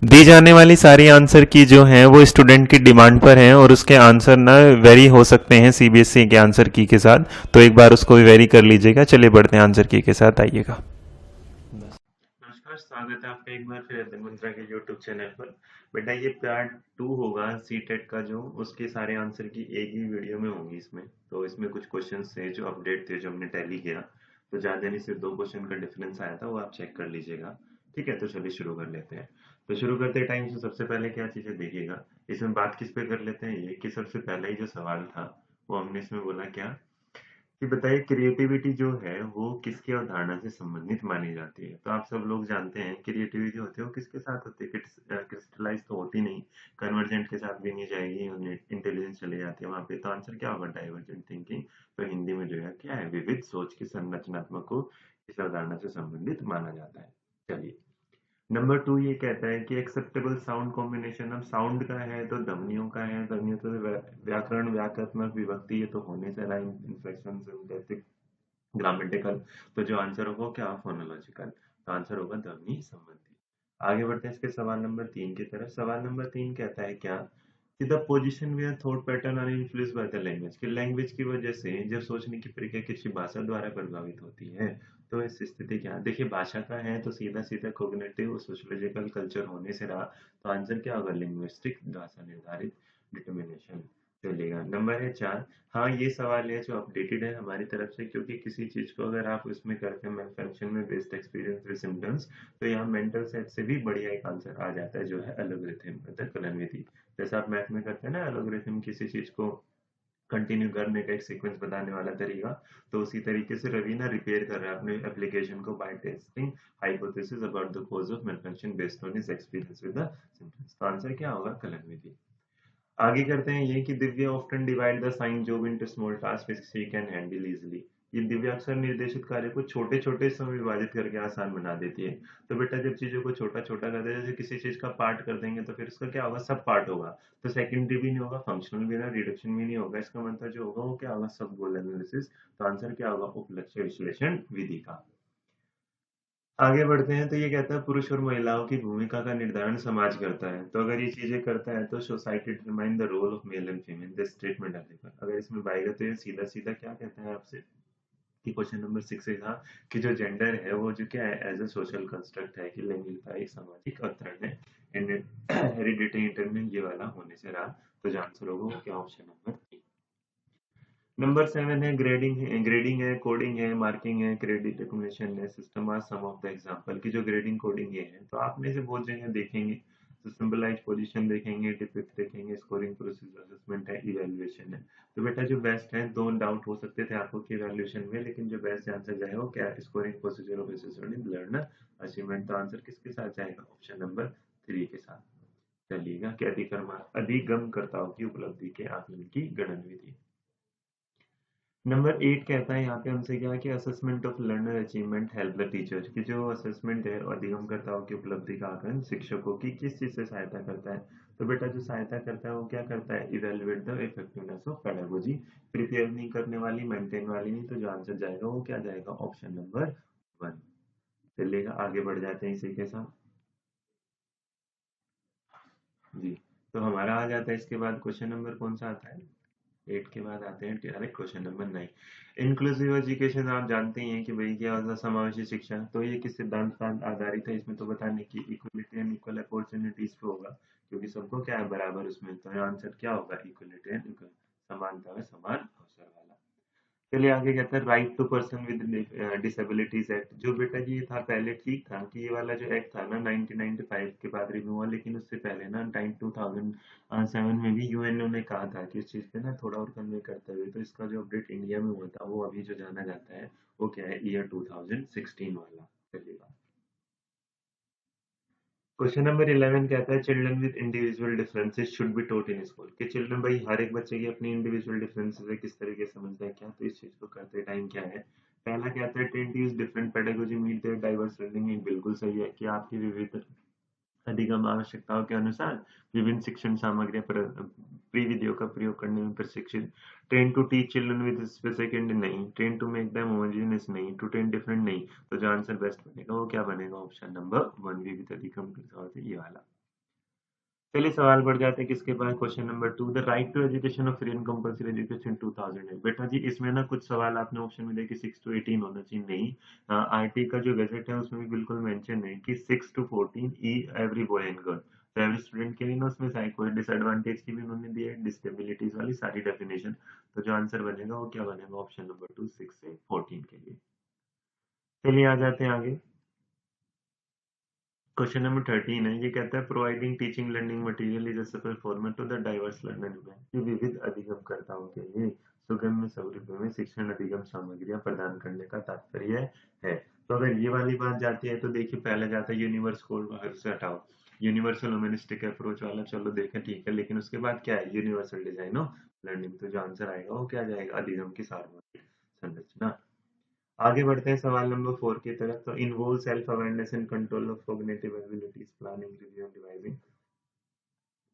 दी जाने वाली सारी आंसर की जो हैं वो स्टूडेंट की डिमांड पर हैं और उसके आंसर ना वेरी हो सकते हैं सीबीएसई के आंसर की के साथ, तो एक बार उसको भी वेरी कर लीजिएगा। चलिए बढ़ते हैं आंसर की के साथ, आइएगा। नमस्कार, स्वागत है आपका एक बार फिर अध्ययन मंत्रा के यूट्यूब चैनल पर। बेटा ये पार्ट 2 होगा सी टेट का, जो उसके सारे आंसर की एक ही वीडियो में होंगी इसमें। तो इसमें कुछ क्वेश्चंस थे जो अपडेट थे, जो हमने टैली किया, तो ज्यादा नहीं सिर्फ 2 क्वेश्चन का डिफरेंस आया था, वो आप चेक कर लीजिएगा। ठीक है, तो चलिए शुरू कर लेते हैं। तो शुरू करते टाइम से सबसे पहले क्या चीजें देखिएगा, इसमें बात किस पे कर लेते हैं, ये कि सबसे पहला ही जो सवाल था वो हमने इसमें बोला क्या कि बताइए क्रिएटिविटी जो है वो किसकी अवधारणा से संबंधित मानी जाती है। तो आप सब लोग जानते हैं क्रिएटिविटी होती है वो किसके साथ होती है, क्रिस्टलाइज तो होती नहीं, कन्वर्जेंट के साथ भी नहीं जाएगी, इंटेलिजेंस चले जाती है वहां पे। तो आंसर क्या होगा, डाइवर्जेंट थिंकिंग। तो हिंदी में जो है क्या है, विविध सोच की संरचनात्मक को इस अवधारणा से संबंधित माना जाता है। चलिए, नंबर 2 ये कहता है कि एक्सेप्टेबल साउंड कॉम्बिनेशन। अब साउंड का है तो ध्वनियों का है, ध्वनियों तो व्याकरण व्याकरणात्मक विभक्ति, ये तो होने से राइम इन्फ्लेक्शन सिंथेटिक ग्रामेटिकल। तो जो आंसर होगा वो क्या, फोनोलॉजिकल। तो आंसर होगा ध्वनि संबंधी। आगे बढ़ते हैं इसके सवाल नंबर 3 की तरफ। सवाल नंबर 3 कहता है क्या कि the position where thought pattern are influenced by the language, कि लैंग्वेज की वजह से जब सोचने की प्रक्रिया किसी भाषा द्वारा प्रभावित होती है। तो इस स्थिति क्या है, देखिए भाषा का है तो सीधा सीधा कोग्निटिव सोशियोलॉजिकल कल्चर होने से रहा। तो आंसर क्या होगा, लिंग्विस्टिक भाषा निर्धारित डिटर्मिनेशन। चलेगा, नंबर है 4। हाँ, ये सवाल है जो अपडेटेड है हमारी तरफ से, क्योंकि किसी चीज को अगर आप उसमें करते हैं मैल फंक्शन में बेस्ड एक्सपीरियंस विद सिम्टम्स, तो यहाँ मेंटल सेट से भी बढ़िया एक आंसर आ जाता है जो है एलोग्रिथम मतलब कलन विधि। जैसे आप मैथ में करते हैं ना एलोग्रिथम, किसी चीज को कंटिन्यू करने का एक सीक्वेंस बताने वाला तरीका, तो उसी तरीके से रवि ना रिपेयर कर रहा है अपने एप्लीकेशन को by testing hypothesis about the cause of malfunction based on his experience with the symptoms. तो आंसर क्या होगा, कलन विधि। आगे करते हैं ये कि Divya often divide the sign job into small task which she can handle easily. ये दिव्या अक्सर निर्देशित कार्य को छोटे छोटे हिस्सों में विभाजित करके आसान बना देती है। तो बेटा जब चीजों को छोटा छोटा कर दे, जैसे किसी चीज का पार्ट कर देंगे तो फिर उसका क्या होगा, सब पार्ट होगा। तो सेकेंडरी भी नहीं होगा, फंक्शनल भी ना, रिडक्शन भी नहीं होगा, इसका मतलब जो होगा वो क्या होगा, सब गोल एनालिसिस। तो आंसर क्या होगा, उपलक्ष्य विश्लेषण विधि का। आगे बढ़ते हैं तो ये कहता है पुरुष और महिलाओं की भूमिका का निर्धारण समाज करता है। तो अगर ये चीजें करता है तो society determine the role of male and female, this statement available. अगर इसमें पाएगा तो ये सीधा सीधा क्या कहता है आपसे कि क्वेश्चन नंबर 6 से था कि जो जेंडर है वो जो क्या है, एज अ सोशल कंस्ट्रक्ट है, कि लैंगिकता एक सामाजिक अवतरण है। एंड हेरिडिटी इंटरमेंट ये वाला होने से रहा। तो जो आंसर होगा वो क्या, ऑप्शन नंबर ए। नंबर 7 है ग्रेडिंग है, ग्रेडिंग है, कोडिंग है, मार्किंग है, क्रेडिट एक्युमुलेशन है, system are some of the example, की जो ग्रेडिंग कोडिंग ये है। तो आपने से बहुत जगह देखेंगे, तो सिंबलाइज पोजीशन देखेंगे, डिपिक्ट देखेंगे, स्कोरिंग प्रोसेस असेसमेंट है, इवैल्यूएशन है। तो बेटा जो बेस्ट है, दो डाउट हो सकते थे आपको कि इवैल्यूएशन में, लेकिन जो बेस्ट आंसर जाएगा वो क्या, scoring procedure of assessment in learner achievement. तो आंसर किसके साथ जाएगा, ऑप्शन नंबर 3 के साथ। चलिएगा, कि अधिगमकर्ताओं की उपलब्धि के आकलन की गणन विधि। नंबर 8 कहता है यहाँ पे हमसे क्या है कि assessment of learner achievement help the teacher, की जो असेसमेंट है और अधिगमकर्ताओं की उपलब्धि का आकलन शिक्षकों की किस चीज से सहायता करता है। तो बेटा जो सहायता करता है वो क्या करता है, evaluate the effectiveness of pedagogy. Prepare नहीं करने वाली, मेंटेन वाली नहीं। तो जो आंसर जाएगा वो क्या जाएगा, ऑप्शन नंबर 1। चलिएगा, आगे बढ़ जाते हैं इसी के साथ। जी, तो हमारा आ जाता है इसके बाद क्वेश्चन नंबर कौन सा आता है, 8 के बाद आते हैं direct question number 9। Inclusive education आप जानते ही हैं कि भाई क्या होता है, समावेशी शिक्षा। तो ये किस सिद्धांत पर आधारित है, इसमें तो बताने की इक्वलिटी एंड इक्वल अपॉर्चुनिटीज पे होगा, क्योंकि सबको क्या है, बराबर उसमें। तो आंसर क्या होगा, इक्वलिटी एंड इक्वल, समानता में समान अवसर वाला। चलिए आगे कहते हैं right to person with disabilities act. जो बेटा जी ये था पहले ठीक था, कि ये वाला जो एक्ट था ना 1995 के बाद रिव्यू हुआ, लेकिन उससे पहले ना 2007 में भी यूएनओ ने कहा था कि इस चीज पे ना थोड़ा और कन्वे करते हुए। तो इसका जो अपडेट इंडिया में हुआ था वो अभी जो जाना जाता है वो क्या है, ईयर 2016 वाला। चलिएगा, क्वेश्चन नंबर 11 कहता है children with individual differences should be taught in school, कि चिल्ड्रन भाई हर एक बच्चे की अपनी इंडिविजुअल डिफरेंसेस है, किस तरीके से समझता है क्या। तो इस चीज को करते टाइम क्या है, पहला कहता है train to use different pedagogy meet their diverse learning. बिल्कुल सही है कि आपकी विविध अधिगम आवश्यकताओं के अनुसार विभिन्न शिक्षण सामग्री पर विधियों का प्रयोग करने में प्रशिक्षित। Train to teach children with specific नहीं, train to make them homogeneous नहीं, टू ट्रेन डिफरेंट नहीं। तो जो आंसर बेस्ट बनेगा वो क्या बनेगा, ऑप्शन नंबर 1, विविध अधिगम के साथ ये वाला। चलिए सवाल बढ़ जाते हैं किसके पास। Question number 2, the right to education of free and compulsory education 2000 है। बेटा जी इसमें ना कुछ सवाल आपने ऑप्शन में देखे 6 to 18 होना चाहिए, नहीं। आरटी का जो गजट है उसमें भी बिल्कुल मेंशन है कि 6 to 14 E every boy and girl. तो एवरी स्टूडेंट के लिए ना उसमें साइड कोई डिसएडवांटेज की भी उन्होंने दी है, डिसेबिलिटीज वाली सारी डेफिनेशन। तो जो आंसर बनेगा वो क्या बनेगा, ऑप्शन नंबर 2 6 से 14 के लिए। चलिए आ जाते हैं आगे। क्वेश्चन नंबर 13 है, ये कहता है providing teaching learning material is a format to the diverse learner कि विविध अधिगमकर्ताओं के लिए सुगम्य स्वरूप में शिक्षण अधिगम सामग्रियां प्रदान करने का तात्पर्य है। तो अगर ये वाली बात जाती है तो देखिए पहले जाता है यूनिवर्स को बाहर से हटाओ, यूनिवर्सल ह्यूमनिस्टिक अप्रोच वाला चलो देखें ठीक है, लेकिन उसके बाद क्या है यूनिवर्सल डिजाइन ऑफ लर्निंग। तो जो आंसर आएगा वो क्या जाएगा, अधिगम की सार्वभौमिक संरचना। आगे बढ़ते हैं सवाल नंबर 4 की तरफ। तो involve self awareness and control of cognitive abilities, planning, review and revising.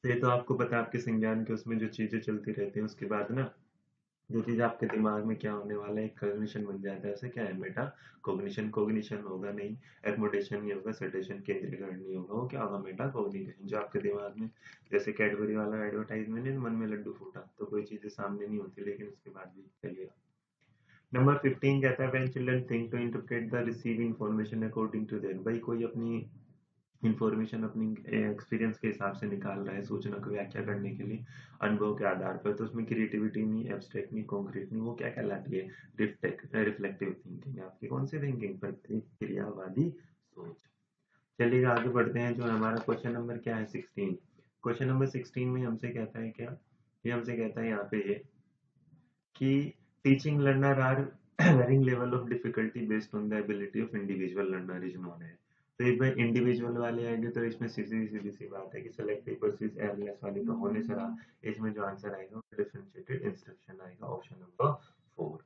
तो ये तो आपको पता है आपके संज्ञान के उसमें जो चीजें चलती रहती हैं उसके बाद ना जो चीज आपके दिमाग में क्या होने वाला है, एक कॉग्निशन बन जाता है। उसे क्या है बेटा, कॉग्निशन। कॉग्निशन होगा नहीं, एकोमोडेशन नहीं होगा, सटेशन केंद्रीकरण नहीं होगा, वो क्या होगा बेटा, कॉग्निशन। जो आपके दिमाग में जैसे कैडबरी वाला एडवर्टाइजमेंट है, मन में लड्डू फूटा, तो कोई चीजें सामने नहीं होती लेकिन उसके बाद भी चलिएगा। नंबर 15 कहता है when children think to interpret the receive information according to their. भाई कोई अपनी इंफॉर्मेशन अपनी एक्सपीरियंस के हिसाब से निकाल रहा है सूचना को व्याख्या करने के लिए अनुभव के आधार पर, तो उसमें क्रिएटिविटी नहीं, एब्स्ट्रैक्ट नहीं, कॉन्क्रीट नहीं, वो क्या कहलाती है, रिफ्लेक्टिव थिंकिंग। आपकी कौन सी थिंकिंग, प्रतिक्रियावादी सोच। चलिए आगे बढ़ते हैं। जो हमारा क्वेश्चन नंबर क्या है 16। क्वेश्चन नंबर 16 में हमसे कहता है क्या, ये हमसे कहता है यहाँ पे ये कि teaching learner are varying level of difficulty based on the ability of individual learner is known है। तो एक बार इंडिविजुअल वाले आएंगे तो इसमें सीधी सीधी सी बात है कि सेलेक्टिव वर्सेस एयरलेस वाली तो होने से रहा। इसमें जो आंसर आएगा वो डिफरेंशिएटेड इंस्ट्रक्शन आएगा, option number 4।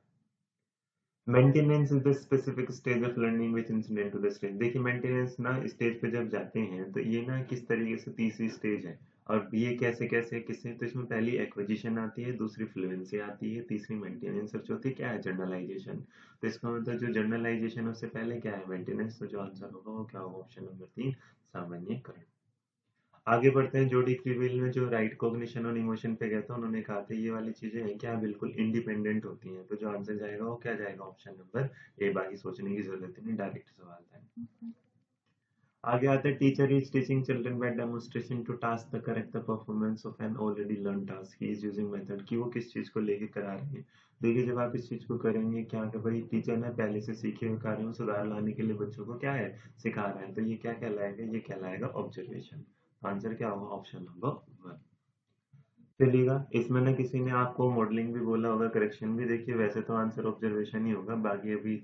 Maintenance is the specific stage of learning which incident to the stage. देखिए मेंटेनेंस ना स्टेज पे जब जाते हैं तो ये ना किस तरीके से तीसरी स्टेज है, और ये कैसे कैसे किससे, तो इसमें पहली एक्विजिशन आती है, दूसरी फ्लुएंसी आती है, तीसरी मेंटेनेंस और चौथी क्या है, जर्नलाइजेशन। तो इसका मतलब जो जर्नलाइजेशन है उससे पहले क्या है, मेंटेनेंस। तो जो आंसर होगा वो क्या होगा, ऑप्शन नंबर 3 सामान्यकरण। आगे बढ़ते हैं। जोडी क्रीविल ने जो राइट कॉग्निशन और इमोशन पे गया था उन्होंने कहा था ये वाली चीजें हैं क्या, बिल्कुल इंडिपेंडेंट होती हैं। तो जो आंसर जाएगा वो क्या जाएगा, ऑप्शन नंबर ए। बाकी सोचने की जरूरत ही नहीं, डायरेक्ट सवाल था। आगे आते हैं teacher is teaching children by demonstration to task the correct the performance of an already learn task he is using method, कि वो किस चीज को लेके करा रहे हैं। देखिए जब आप इस चीज को करेंगे क्या कि भाई टीचर ने पहले से सीखे हुए कार्यों में सुधार लाने के लिए बच्चों को क्या है, सिखा रहा है। तो ये क्या कहलाएगा, ये कहलाएगा ऑब्जर्वेशन। आंसर क्या होगा, ऑप्शन नंबर 1। चलिएगा इसमें ना किसी ने आपको मॉडलिंग भी बोला होगा, करेक्शन भी। देखिए वैसे तो आंसर ऑब्जर्वेशन ही होगा, बाकी अभी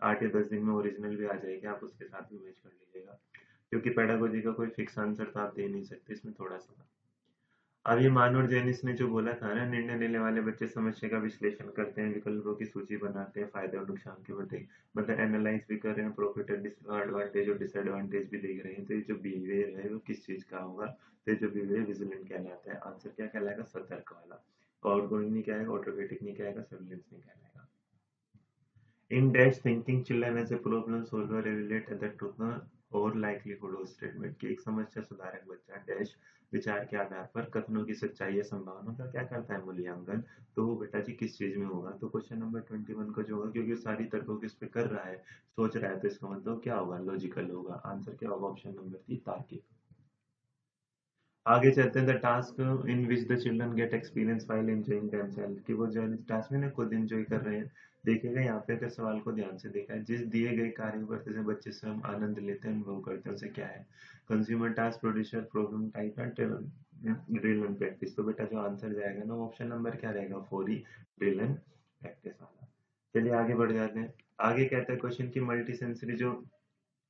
8 या 10 दिन में ओरिजिनल भी आ जाएगी, आप उसके साथ भी मैच कर लीजिएगा, क्योंकि पेडागोजी का कोई फिक्स आंसर तो आप दे नहीं सकते, इसमें थोड़ा सा। अब ये मान और जेनिस ने जो बोला था ना, निर्णय लेने वाले बच्चे समस्या का विश्लेषण करते हैं, विकल्पों की सूची बनाते हैं, फायदे और नुकसान के बदले मतलब एनालाइज भी कर रहे हैं, प्रॉफिट एडवांटेज और डिसएडवांटेज भी देख रहे हैं। तो ये जो बिहेवियर है वो किस चीज का होगा, तो ये जो बिहेवियर विजिलेंट कहलाता है। आंसर क्या कहलाएगा, सतर्क वाला। आउटगोइंग नहीं कहेगा, ऑटोमेटिक नहीं कहेगा, सर्विलेंस नहीं कहलाएगा। In dash thinking, children as a problem solver relate that to the और likelihood of statement की एक समस्या सुधारक बच्चा डैश विचार के आधार पर कथनों की सच्चाई या संभावना का क्या करता है, मूल्यांकन। तो वो बेटा जी किस चीज में होगा, तो क्वेश्चन नंबर 21 का जो होगा, क्योंकि सारी तर्कों किस पे कर रहा है, सोच रहा है, तो इसका मतलब क्या होगा, लॉजिकल होगा। आंसर क्या होगा, ऑप्शन नंबर 3 तार्किक। आगे चलते हैं। The task in which the children get experience while enjoying themselves, कि वो जो टास्क में ना खुद एंजॉय कर रहे हैं। देखिएगा यहाँ पे अगर सवाल को ध्यान से देखा है, जिस दिए गए कार्य को करते से बच्चे स्वयं आनंद लेते हैं, अनुभव करते हैं, उसे क्या है, consumer task, producer, problem type and drill and practice. तो बेटा जो आंसर जाएगा ना ऑप्शन नंबर क्या रहेगा, 4 ही, ड्रिल एंड प्रैक्टिस वाला। चलिए आगे बढ़ जाते हैं। आगे कहता है क्वेश्चन की मल्टी सेंसरी जो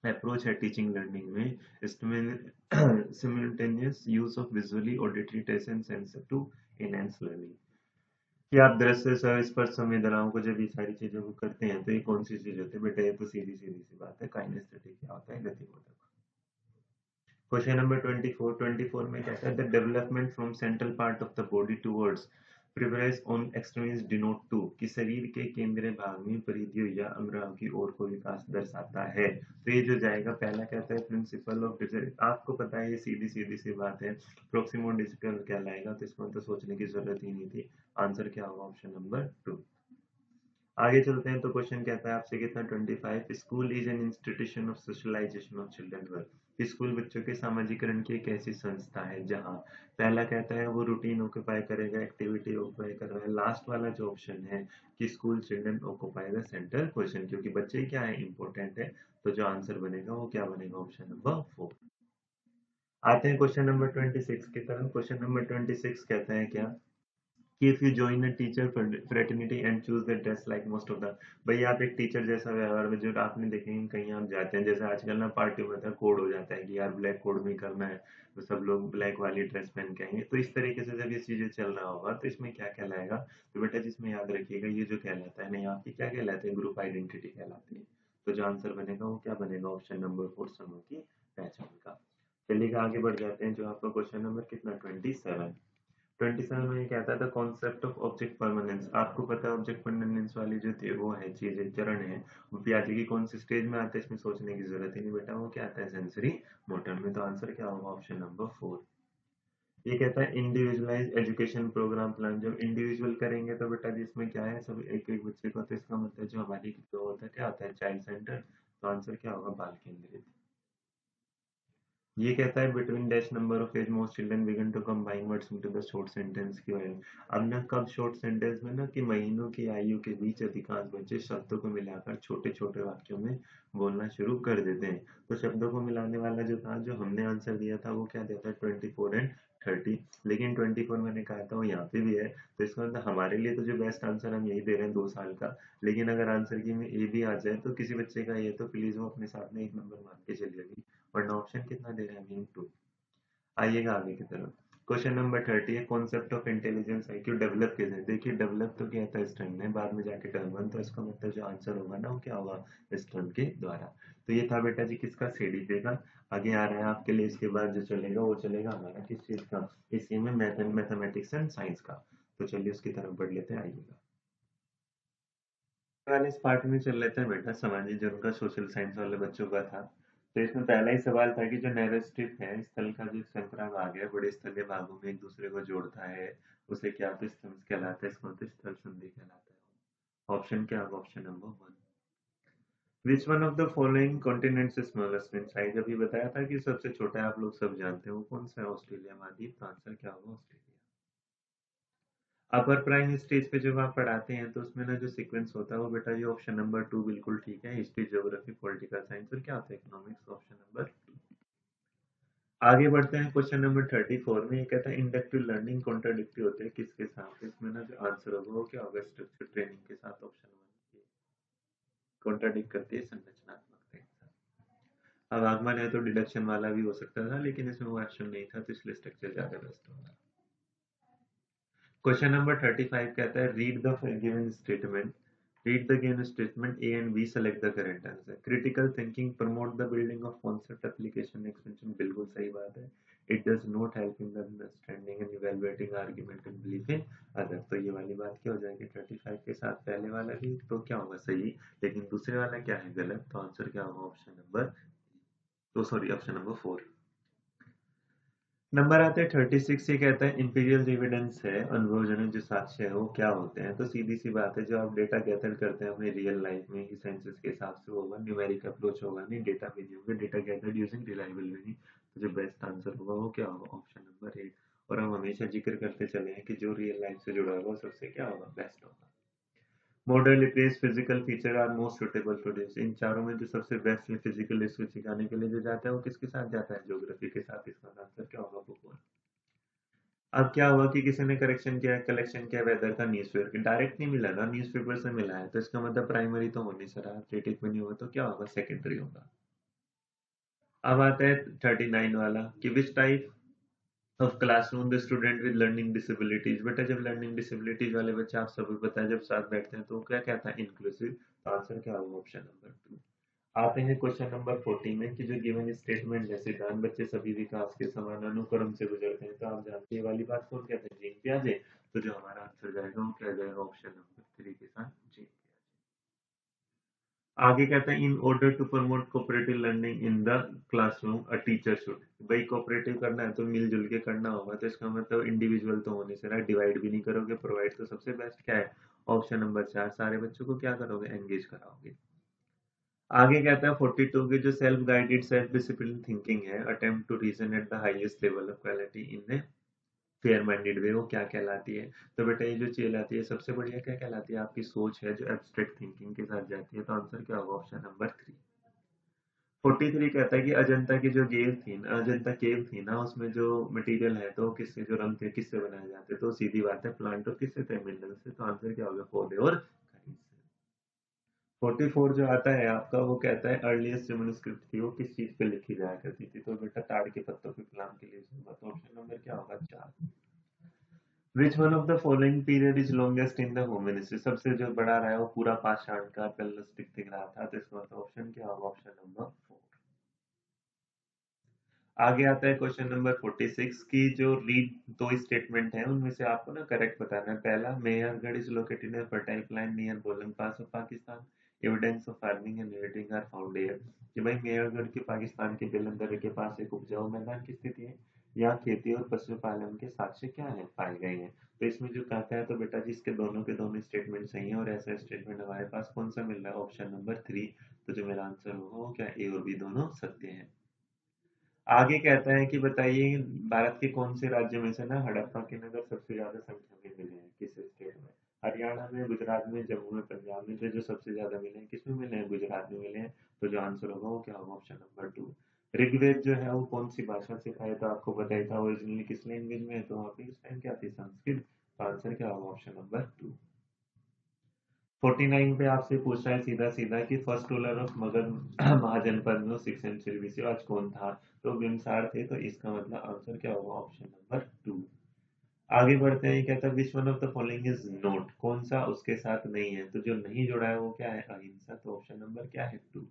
अप्रोच है टीचिंग लर्निंग में, इसमें simultaneous use of visually, auditory, touch and sensor to enhance learning, कि आप दृश्य स्पर्श संवेदनाओं को जब ये सारी चीजों को करते हैं तो ये कौन सी चीज होती है बेटा, ये तो सीधी सीधी सी बात है, काइनेस्थेटिक क्या होता है, गतिबोधक। क्वेश्चन नंबर 24 में कहता है the development from central part of the body towards peripheries on extremities denote to कि शरीर के केंद्रीय भाग में परिधियों या अंगराओं की ओर को विकास दर्शाता है। तो ये जो जाएगा पहला कहता है प्रिंसिपल ऑफ डिजिटल, आपको पता है ये सीधी सीधी सी बात है, प्रोक्सिमो डिजिटल कहलाएगा, तो इसमें तो सोचने की जरूरत ही नहीं थी। आंसर क्या होगा? Option number 2। आगे चलते हैं तो क्वेश्चन कहता है आपसे कितना 25, school is an institution of socialization of children work. School बच्चों के सामाजिकरण की एक ऐसी संस्था है जहां पहला कहता है वो रूटीन ऑक्यूपाई करेगा, एक्टिविटी ऑक्यूपाई कर रहा है। लास्ट वाला जो ऑप्शन है कि school children occupy the central question, क्योंकि बच्चे क्या है इंपॉर्टेंट है, तो जो आंसर बनेगा वो क्या बनेगा? Option number 4। आते हैं क्वेश्चन नंबर 26 की तरफ। क्वेश्चन नंबर 26 कहते हैं क्या कि if you join a teacher fraternity and choose the dress like most of the, भाई आप एक टीचर जैसा व्यवहार में, जो आपने देखेंगे कहीं आप जाते हैं, जैसे आजकल ना पार्टी में था कोड हो जाता है कि यार ब्लैक कोड में करना है, तो सब लोग ब्लैक वाली ड्रेस पहन के आएंगे, तो इस तरीके से जब ये चीजें चल रहा होगा तो इसमें क्या कहलाएगा? तो बेटा जिसमें याद रखिएगा ये जो कहलाता है नहीं, आपकी क्या कहलाते हैं? ग्रुप आइडेंटिटी कहलाती है। तो जो आंसर बनेगा वो क्या बनेगा? ऑप्शन नंबर 4, समूह की पहचान का। चलिए आगे बढ़ जाते हैं, जो आपका क्वेश्चन नंबर कितना 27। 27 में ये कहता था कॉन्सेप्ट ऑफ ऑब्जेक्ट परमानेंस। आपको पता है ऑब्जेक्ट परमानेंस वाली जो थी वो है चीजें चरण है, वो पियाजे की कौन सी स्टेज में आते हैं, इसमें सोचने की जरूरत ही नहीं बेटा, वो क्या आता है? सेंसरी मोटर में। तो आंसर क्या होगा? Option number 4। ये कहता है इंडिविजुअलाइज एजुकेशन प्रोग्राम प्लान। जब इंडिविजुअल करेंगे तो बेटा जिसमें क्या है सब एक एक बच्चे को, तो इसका मतलब जो हमारी जो होता है क्या होता है? Child centre. तो आंसर क्या होगा? बाल केंद्रित। ये कहता है between dash number of age most children begin to combine words into the short sentence की वजह। अब ना कब शॉर्ट सेंटेंस में ना कि महीनों की आयु के बीच अधिकांश बच्चे शब्दों को मिलाकर छोटे छोटे वाक्यों में बोलना शुरू कर देते हैं। तो शब्दों को मिलाने वाला जो था, जो हमने आंसर दिया था वो क्या देता है? 24 एंड 30। लेकिन 24 मैंने कहा था वो यहाँ पे भी है, तो इसका मतलब हमारे लिए तो जो बेस्ट आंसर हम यही दे रहे हैं 2 साल का। लेकिन अगर आंसर की में ए भी आ जाए तो किसी बच्चे का ये, तो प्लीज वो अपने साथ में 1 नंबर मान के चलिएगी, वरना ऑप्शन कितना दे रहे हैं? मीन 2। आइएगा आगे की तरफ। क्वेश्चन नंबर 30 है concept of intelligence IQ develop कैसे? देखिए डेवलप तो क्या था? स्टर्न ने, बाद में जाके टर्मन, तो इसका मतलब जो आंसर होगा ना वो क्या होगा? स्टर्न के द्वारा। तो ये था बेटा जी किसका? सीडीपी का। आगे आ रहा है आपके लिए, इसके बाद जो चलेगा वो चलेगा हमारा किस चीज का? इसी में मैथमेटिक्स एंड साइंस का। तो चलिए उसकी तरफ बढ़ लेते हैं, आइएगा। वाले इस पार्ट में चल लेते हैं बेटा सामाजिक, जो उनका सोशल साइंस वाले बच्चों का था। तो इसमें पहला ही सवाल था कि जो नैरो स्ट्रिप है स्थल का जो संकरा भाग है बड़े स्थलीय भागों में एक दूसरे को जोड़ता है, उसे क्या डिस्टेंस कहलाता है? इसका मतलब स्थल संधि कहलाता है। ऑप्शन क्या होगा? Option number 1। Which one of the following continents is smallest in size? अभी बताया था कि सबसे छोटा है, आप लोग सब जानते हैं वो कौन सा है? ऑस्ट्रेलिया महाद्वीप। तो आंसर क्या होगा? ऑस्ट्रेलिया। अपर प्राइमरी स्टेज पे जब आप पढ़ाते हैं तो उसमें ना जो सीक्वेंस होता है वो बेटा ये ऑप्शन नंबर 2 बिल्कुल ठीक है, हिस्ट्री, ज्योग्राफी, पॉलिटिकल साइंस, और क्या होता है? इकोनॉमिक्स। Option number 2। आगे बढ़ते हैं क्वेश्चन नंबर 34 में। ये कहता है इंडक्टिव लर्निंग कॉन्ट्राडिक्टिव होते हैं किसके साथ? इसमें ना जो आंसर होगा वो क्या होगा? स्ट्रक्चर ट्रेनिंग के साथ। ऑप्शन 1 कॉन्ट्राडिक्ट करती है संरचनात्मकता के साथ। अब आगमन है तो डिडक्शन वाला भी हो सकता था, लेकिन इसमें वो ऑप्शन नहीं था, तो इसलिए स्ट्रक्चर ज्यादा बेस्ट होगा। क्वेश्चन नंबर 35 कहता है read the given statement, read the given statement A and B, select the correct answer. Critical thinking promote the building of concept application expansion, बिल्कुल सही बात है। It does not help in the understanding and evaluating argument and belief in other. तो ये वाली बात क्या हो जाएगी? 35 के साथ पहले वाला भी तो क्या होगा? सही। लेकिन दूसरे वाला क्या है? गलत। तो आंसर क्या होगा? ऑप्शन नंबर, तो सॉरी ऑप्शन नंबर 4। नंबर आते हैं 36। ये कहता है इंपीरियल एविडेंस है, अनुभवजन्य जो साक्ष्य है वो क्या होते हैं? तो सीधी सी बात है, जो आप डेटा गैदर करते हैं अपने रियल लाइफ में ही सेंसस के हिसाब से होगा, न्यूमेरिक अप्रोच होगा नहीं, डेटा भी नहीं होगा, डेटा गैदर्ड यूजिंग रिलायबल भी नहीं। तो जो बेस्ट आंसर होगा वो क्या होगा? Option number 8। और हम हमेशा जिक्र करते चले हैं कि जो रियल लाइफ से जुड़ा होगा वो सबसे क्या होगा? बेस्ट होगा। Model express physical feature are most suitable to this. इन चारों में जो सबसे बेस्ट है फिजिकल इसको सिखाने के लिए जो जाता है वो किसके साथ जाता है? ज्योग्राफी के साथ। इसका आंसर क्या होगा? भूगोल। अब क्या हुआ कि किसी ने करेक्शन किया, कलेक्शन किया वेदर का न्यूज़पेपर, डायरेक्ट नहीं मिला ना, न्यूज़पेपर से मिला है, तो इसका मतलब प्राइमरी तो हो नहीं सका, क्रिटिक में नहीं हुआ, तो क्या होगा? सेकेंडरी होगा। अब आता है 39 वाला कि which type of classroom the student with learning disabilities. बेटा जब लर्निंग डिसेबिलिटीज वाले बच्चे आप सभी पता है जब साथ बैठते हैं तो क्या कहता है? इंक्लूसिव। तो आंसर क्या होगा? Option number 2। आते हैं क्वेश्चन नंबर 40 में कि जो गिवन स्टेटमेंट है, सिद्धांत बच्चे सभी विकास के समान अनुक्रम से गुजरते हैं, तो आप जानते हैं ये वाली बात कौन कहते हैं, जीन पियाजे। तो जो हमारा आंसर जाएगा वो क्या जाएगा, ऑप्शन नंबर 3 के साथ जीन पियाजे। आगे कहते हैं in order to promote cooperative learning in the classroom a teacher should. भाई कोऑपरेटिव करना है तो मिलजुल के करना होगा, तो इसका मतलब इंडिविजुअल तो होने से रहा, डिवाइड भी नहीं करोगे, प्रोवाइड तो सबसे बेस्ट क्या है, ऑप्शन नंबर 4, सारे बच्चों को क्या करोगे, एंगेज कराओगे। आगे कहता है 42 की जो self guided self discipline thinking है, attempt to reason at the highest level of quality in a fair minded way, वो क्या कहलाती है। तो बेटा ये जो कहलाती है सबसे बढ़िया क्या कहलाती है, आपकी सोच है जो एब्स्ट्रैक्ट थिंकिंग के साथ जाती है, तो आंसर क्या होगा, ऑप्शन नंबर 3। 43 कहता है कि अजंता की जो गेव थी ना, अजंता केव थी ना, उसमें जो मटेरियल है तो किससे, जो रंग थे किससे बनाए जाते, तो सीधी बात है प्लांट और किससे थे, मिनरल से, तो आंसर क्या होगा, पौधे और खनिज से। 44 जो आता है आपका, वो कहता है अर्लीस्ट जो मैन्युस्क्रिप्ट थी वो किस चीज पे लिखी जाया करती थी, तो बेटा ताड़ के पत्तों पे कलाम के लिए होगा, तो ऑप्शन नंबर क्या होगा, 4। विच one of the following period is longest in the human history, सबसे जो बड़ा रहा है वो पूरा पाषाण का पैलेस्टिक दिख रहा था, तो इसका मतलब ऑप्शन क्या होगा, ऑप्शन नंबर 4। आगे आता है क्वेश्चन नंबर 46 की जो रीड दो स्टेटमेंट है उनमें से आपको ना करेक्ट बताना है। पहला, Mehrgarh is located in fertile plain near Bolan pass of Pakistan, evidence of farming and rearing are found here. कि भाई मेहरगढ़ के पाकिस्तान के बेलन दर्रे के पास एक उपजाऊ मैदान की स्थिति है, यहाँ खेती और पशुपालन के साक्ष्य क्या है, पाए गए हैं। तो इसमें जो कहता है तो बेटा जी इसके दोनों के दोनों स्टेटमेंट सही है, और ऐसा स्टेटमेंट हमारे पास कौन सा मिल रहा है, ऑप्शन नंबर 3। तो जो मेरा आंसर होगा वो क्या, ए और बी दोनों सत्य है। आगे कहता है कि बताइए भारत के कौन से राज्य में से ना हड़प्पा के नगर सबसे ज्यादा संख्या में मिले हैं, किस स्टेट में, हरियाणा में, गुजरात में, जम्मू में, पंजाब में, तो जो सबसे ज्यादा मिले हैं किसमें मिले हैं, गुजरात में मिले हैं। तो जो आंसर होगा वो क्या होगा, ऑप्शन नंबर 2। ऋग्वेद जो है वो कौन सी भाषा से था, तो आपको पता ही था ओरिजिनली किस लैंग्वेज में है, तो वहाँ पे उस टाइम क्या थी, संस्कृत। तो आंसर क्या होगा, ऑप्शन नंबर 2। 49 पे आपसे पूछ रहा है सीधा सीधा कि फर्स्ट रूलर ऑफ मगध महाजनपद में 6th सेंचुरी बीसी आज कौन था, तो बिम्सार थे, तो इसका मतलब आंसर क्या होगा, ऑप्शन नंबर 2। आगे बढ़ते हैं, कहता है which one of the following is note, कौन सा उसके साथ नहीं है, तो जो नहीं जुड़ा है वो क्या है, अहिंसा, तो ऑप्शन नंबर क्या है, 2।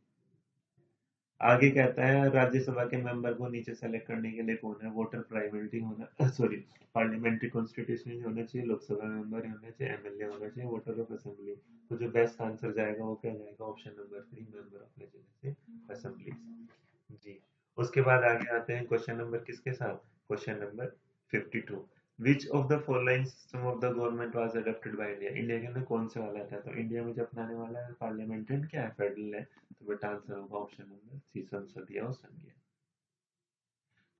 आगे कहता है राज्यसभा के मेंबर को नीचे सेलेक्ट करने के लिए कौन है, वोटर प्राइमरी होना सॉरी पार्लियामेंट्री कॉन्स्टिट्यूशन होना चाहिए, लोकसभा मेंबर होना चाहिए, एमएलए होना चाहिए, वोटर ऑफ असेंबली। तो जो बेस्ट आंसर जाएगा वो क्या जाएगा, option number 3, member of legislative assembly. जी। उसके बाद आगे आते हैं क्वेश्चन नंबर किसके साथ, question number 52। Which of the following system of the government was adopted by India, India के अंदर कौन से वाला था, तो इंडिया में जो अपनाने वाला है पार्लियामेंट्रियन क्या है, फेडरल है, तो बेटा आंसर होगा ऑप्शन नंबर सी, संसदीय और संघीय।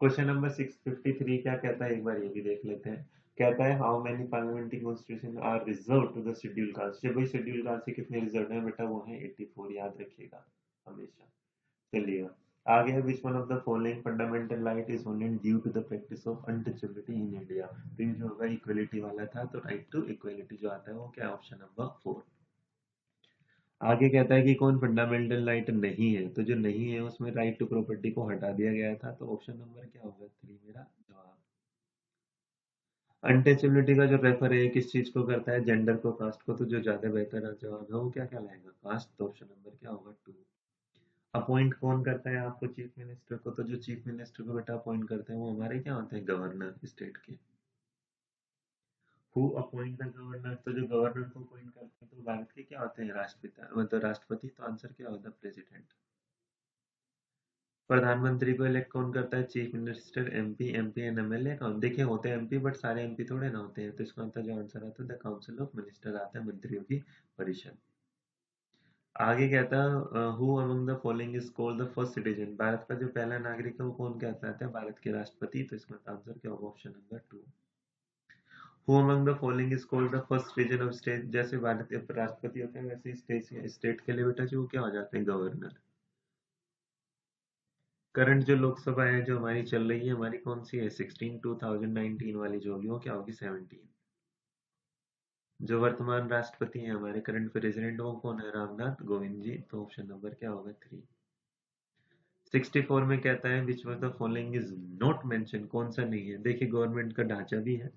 क्वेश्चन नंबर 653 क्या कहता है, एक बार ये भी देख लेते हैं। कहता है how many parliamentary constitution are reserve to the schedule caste, जब भाई शेड्यूल कास्ट से कितने रिजर्व है बेटा, वो है 84, याद रखिएगा हमेशा। चलिएगा, आगे है which one of the following fundamental right is only due to the practice of untouchability in India, तो ये जो होगा इक्वलिटी वाला था, तो राइट टू इक्वलिटी जो आता है वो क्या है, ऑप्शन नंबर 4। आगे कहता है कि कौन फंडामेंटल राइट नहीं है, तो जो नहीं है उसमें राइट टू प्रॉपर्टी को हटा दिया गया था, तो ऑप्शन नंबर क्या होगा, 3 मेरा जवाब। अनटचेबिलिटी का जो रेफर है किस चीज को करता है, जेंडर को, कास्ट को, तो जो ज्यादा बेहतर जवाब है वो क्या कहलाएगा, कास्ट, तो ऑप्शन नंबर क्या होगा, 2। अपॉइंट कौन करता है आपको चीफ मिनिस्टर को, तो जो चीफ मिनिस्टर को बेटा अपॉइंट करते हैं वो हमारे क्या होते हैं, गवर्नर स्टेट के। हु अपॉइंट द गवर्नर, तो जो गवर्नर को अपॉइंट करते हैं तो भारत के क्या होते हैं, राष्ट्रपिता, मतलब राष्ट्रपति, तो आंसर क्या होगा, प्रेसिडेंट। प्रधानमंत्री को इलेक्ट कौन करता है, chief minister, MP, MP and MLA कौन, देखिए होते हैं एमपी बट सारे एमपी थोड़े ना होते हैं, तो इसका मतलब जो आंसर आता है द काउंसिल ऑफ मिनिस्टर आता है, मंत्रियों की परिषद। आगे कहता है who among the following is called the first citizen, Bharat का जो पहला नागरिक है वो कौन कहलाता है, भारत के राष्ट्रपति, तो इसका आंसर क्या होगा, option number 2। Who among the following is called the first citizen of state, जैसे भारत के राष्ट्रपति होते हैं वैसे स्टेट स्टेट के लिए बेटा जो क्या हो जाते हैं, गवर्नर। करंट जो लोकसभा है जो हमारी चल रही है, हमारी कौन सी है, 16, 2019 वाली जो होगी वो क्या होगी, 17। जो वर्तमान राष्ट्रपति हैं हमारे करंट प्रेसिडेंट वो कौन है, रामनाथ कोविंद जी, तो ऑप्शन नंबर क्या होगा, 3। 64 में कहता है which one the following is not mention, कौन सा नहीं है, देखिए गवर्नमेंट का ढांचा भी है,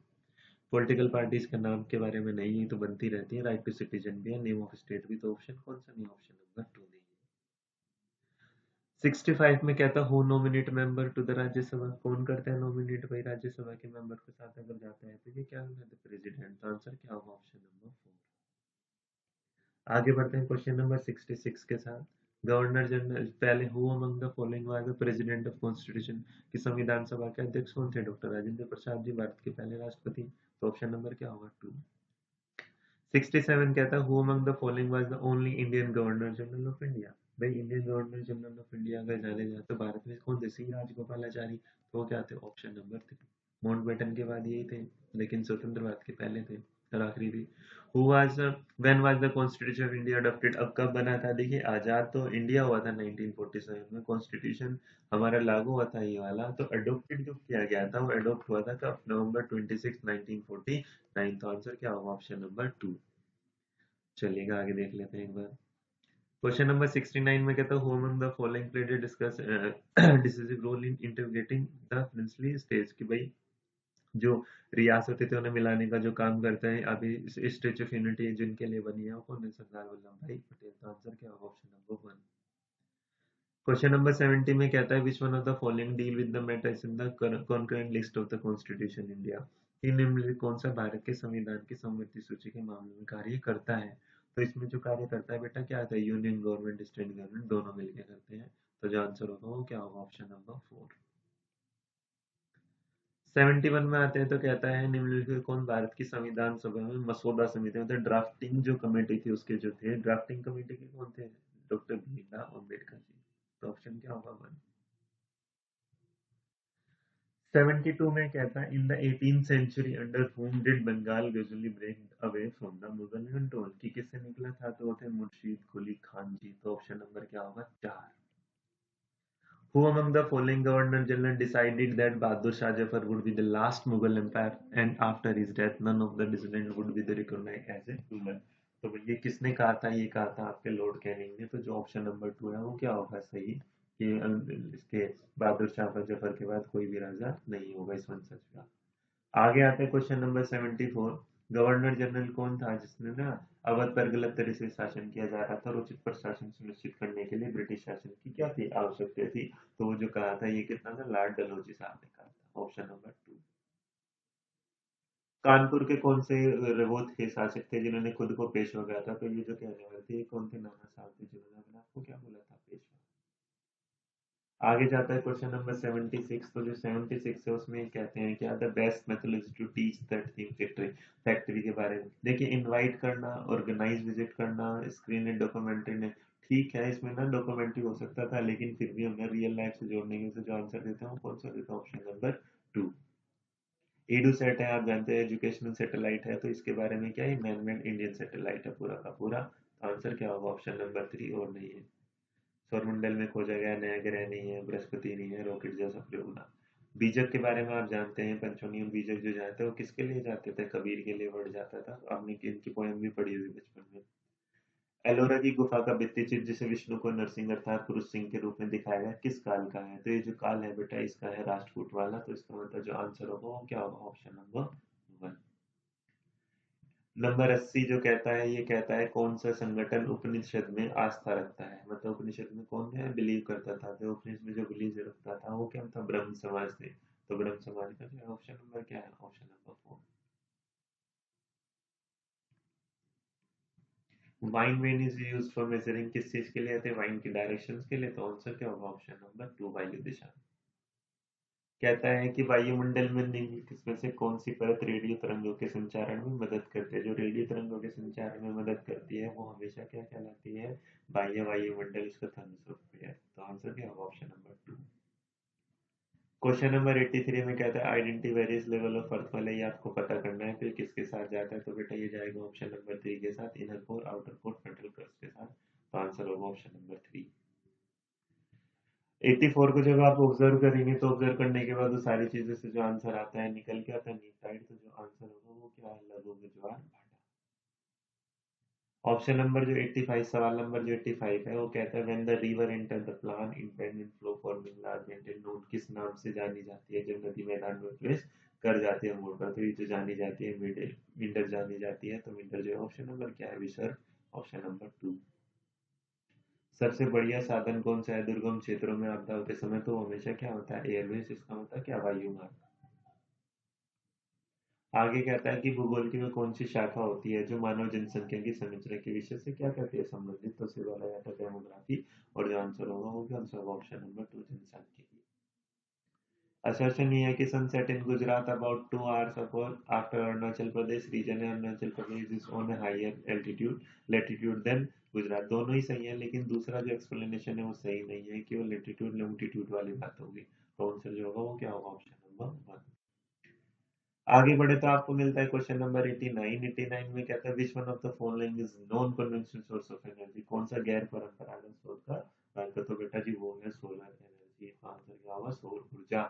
पॉलिटिकल पार्टीज का नाम के बारे में नहीं है तो बनती रहती है, राइट टू सिटीजन भी है, नेम ऑफ स्टेट भी, तो ऑप्शन कौन सा नहीं, ऑप्शन नंबर 2 नहीं है। 65 में कहता who nominate member to the Rajya Sabha, कौन करता है नॉमिनेट भाई राज्यसभा के मेंबर के साथ अगर जाता है तो ये क्या होगा, द प्रेसिडेंट। तो आंसर क्या होगा, ऑप्शन नंबर 4। आगे बढ़ते हैं क्वेश्चन नंबर 66 के साथ। गवर्नर जनरल पहले who among the following was the president of constitution, कि संविधान सभा के अध्यक्ष कौन थे, डॉक्टर राजेंद्र प्रसाद जी, भारत के पहले राष्ट्रपति। तो ऑप्शन नंबर क्या होगा, 2। 67 कहता है who among the following was the only Indian governor general of India. भाई Indian governor general of India अगर जाने जाए तो भारत में कौन थे, सी राजगोपालाचारी। तो वो क्या थे, ऑप्शन नंबर 3। माउंटबेटन के बाद यही थे, लेकिन स्वतंत्र भारत के पहले थे और आखिरी भी। Who was when was the constitution of India adopted, अब कब बना था, देखिए आजाद तो इंडिया हुआ था 1947 में, कॉन्स्टिट्यूशन हमारा लागू हुआ था ये वाला, तो अडॉप्टेड जो किया गया था वो अडॉप्ट हुआ था कब, नवंबर 26 1949। तो आंसर क्या होगा, ऑप्शन नंबर 2। चलिएगा आगे देख लेते हैं एक बार। क्वेश्चन नंबर 69 में कहता है who among the following played a discuss decisive role in integrating the princely states, कि भाई जो रियासतें थे उन्हें मिलाने का जो काम करता है अभी स्टेच्यू ऑफ यूनिटी जिनके लिए बनी है वो कौन है, सरदार वल्लभ भाई पटेल। तो आंसर क्या होगा, ऑप्शन नंबर 1। क्वेश्चन नंबर 70 में कहता है which one of the following deal with the matters in the concurrent list of the constitution India, निम्नलिखित कौन सा भारत के संविधान की समवर्ती सूची के मामले में कार्य करता है। तो इसमें जो कार्य करता है बेटा क्या आता है, यूनियन गवर्नमेंट स्टेट गवर्नमेंट दोनों मिलकर करते हैं। तो जो आंसर होगा वो क्या होगा, ऑप्शन नंबर 4। 71 में आते हैं तो कहता है निम्नलिखित कौन भारत की संविधान सभा में मसौदा समिति, मतलब ड्राफ्टिंग जो कमेटी थी उसके जो थे ड्राफ्टिंग कमेटी के कौन थे, डॉक्टर भीमराव अम्बेडकर जी। तो ऑप्शन क्या होगा, 1। 72 में कहता है in the 18th century under whom did Bengal gradually break away from the Mughal control, कि किससे निकला था, तो वो थे मुर्शीद कुली खान जी। तो ऑप्शन नंबर क्या होगा, 4। Who among the following Governor General decided that Bahadur Shah Zafar would be the last Mughal empire and after his death none of the descendants would be recognized as a ruler? तो ये किसने कहा था, ये कहा था आपके Lord Canning ने। तो जो ऑप्शन नंबर 2 है वो क्या होगा सही, कि इसके बहादुर शाह जफर के बाद कोई भी राजा नहीं होगा इस वंशज का। आगे आते हैं क्वेश्चन नंबर 74। गवर्नर जनरल कौन था जिसने ना अवध पर गलत तरह से शासन किया जा रहा था और उचित प्रशासन सुनिश्चित करने के लिए ब्रिटिश शासन की क्या थी, आवश्यकता थी। तो वो जो कहा था ये कितना था, लॉर्ड डलहौजी साहब ने कहा था। Option number 2। कानपुर के कौन से वो थे शासक थे जिन्होंने खुद को पेशवा कहा था, तो ये जो कहने वाले थे ये कौन थे, नाना साहब थे जिन्होंने अपने आप को क्या बोला था, पेशवा। आगे जाता है क्वेश्चन नंबर 76। तो जो 76 है उसमें कहते हैं क्या, the best methodology to teach that theme factory, factory के बारे में। देखिए इनवाइट करना, ऑर्गेनाइज विजिट करना, स्क्रीन एंड डॉक्यूमेंट्री ने, ठीक है इसमें ना डॉक्यूमेंट्री हो सकता था लेकिन फिर भी हमें रियल लाइफ से जोड़ने के लिए जो आंसर देते हैं वो कौन सा देता है, ऑप्शन नंबर 2। एडू सेट है, आप जानते हैं एजुकेशनल सैटेलाइट है, तो इसके बारे में क्या है, मैन मेड इंडियन सैटेलाइट है पूरा का पूरा। आंसर क्या होगा, ऑप्शन नंबर 3 और नहीं है। सौरमंडल में खोजा गया नया ग्रह नहीं है, बृहस्पति नहीं है, रॉकेट जैसा प्रयोग ना। बीजक के बारे में आप जानते हैं, पंचोनियम बीजक जो जाते हैं वो किसके लिए जाते थे, कबीर के लिए बढ़ जाता था। आपने इनकी पोएम भी पढ़ी हुई बचपन में। एलोरा की गुफा का भित्ति चित्र जिसे विष्णु को नरसिंह अर्थात पुरुष सिंह के रूप में दिखाया गया किस काल का है, तो ये जो काल है बेटा इसका है राष्ट्रकूट वाला। तो इसका मतलब जो आंसर होगा वो क्या होगा, ऑप्शन नंबर 1। नंबर 80 जो कहता है ये कहता है कौन सा संगठन उपनिषद में आस्था रखता है, मतलब उपनिषद में कौन है बिलीव करता था, तो उपनिषद में जो बिलीव रखता था वो क्या था, ब्रह्म समाज थे। तो ब्रह्म समाज का जो ऑप्शन नंबर क्या है, option number 4। Wine when is use for measuring, किस चीज के लिए आते हैं, वाइन की डायरेक्शंस के लिए। तो आंसर क्या होगा, ऑप्शन नंबर 2, वायु दिशा। कहता है कि वायुमंडल में निम्नलिखित में से कौन सी परत रेडियो तरंगों के संचारण में मदद करती है, जो रेडियो तरंगों के संचारण में मदद करती है वो हमेशा क्या कहलाती है, बाह्य वायुमंडल, इसका थर्मोस्फेयर। तो आंसर क्या होगा, ऑप्शन नंबर 2। क्वेश्चन नंबर 83 में कहता है identity various level of earth वाले, ये आपको पता करना है फिर किसके साथ जाता है। तो बेटा ये जाएगा ऑप्शन नंबर 3 के साथ, inner core outer core frontal crust के साथ। तो आंसर होगा ऑप्शन नंबर 3। 84 को जब आप ऑब्जर्व करेंगे तो ऑब्जर्व करने के बाद वो सारी चीजों से जो आंसर आता है निकल के आता है नीटाइड। तो जो आंसर होगा वो क्या है, लघु ज्वार भाटा। ऑप्शन नंबर जो 85, सवाल नंबर जो 85 है वो कहता है when the river enter the plan independent flow forming large and node, किस नाम से जानी जाती है जब नदी मैदान में प्रवेश कर जाती है मोटर। तो ये जो जानी जाती है मिडल विंटर जानी जाती है। तो विंटर जो है ऑप्शन नंबर क्या है, विसर्ग। Option number 2। सबसे बढ़िया साधन कौन सा है दुर्गम क्षेत्रों में आपदा होते समय? तो हमेशा क्या होता है? एयरवेज। इसका मतलब क्या? वायु मार्ग। आगे कहता है कि भूगोल की में कौन सी शाखा होती है जो मानव जनसंख्या की संरचना के विषय से क्या कहती है संबंधित? तो उसे बोला जाता है डेमोग्राफी। और जो आंसर होगा वो क्या आंसर होगा? ऑप्शन नंबर 2, जनसांख्यिकी। Assertion ये है कि sunset in Gujarat about 2 hours ago after Arunachal Pradesh region है, Arunachal Pradesh is on a higher altitude latitude than Gujarat. दोनों ही सही है लेकिन दूसरा जो एक्सप्लेनेशन है वो सही नहीं है कि वो लेटीट्यूड लॉन्गिट्यूड वाली बात होगी। तो आंसर जो होगा वो क्या होगा? Option number 1। आगे बढ़े तो आपको मिलता है क्वेश्चन नंबर 89। 89 में कहता है which one of the following is non conventional source of energy? कौन सा गैर परंपरागत स्रोत का भारत का? तो बेटा जी वो है सोलर एनर्जी। आंसर क्या होगा? सौर ऊर्जा।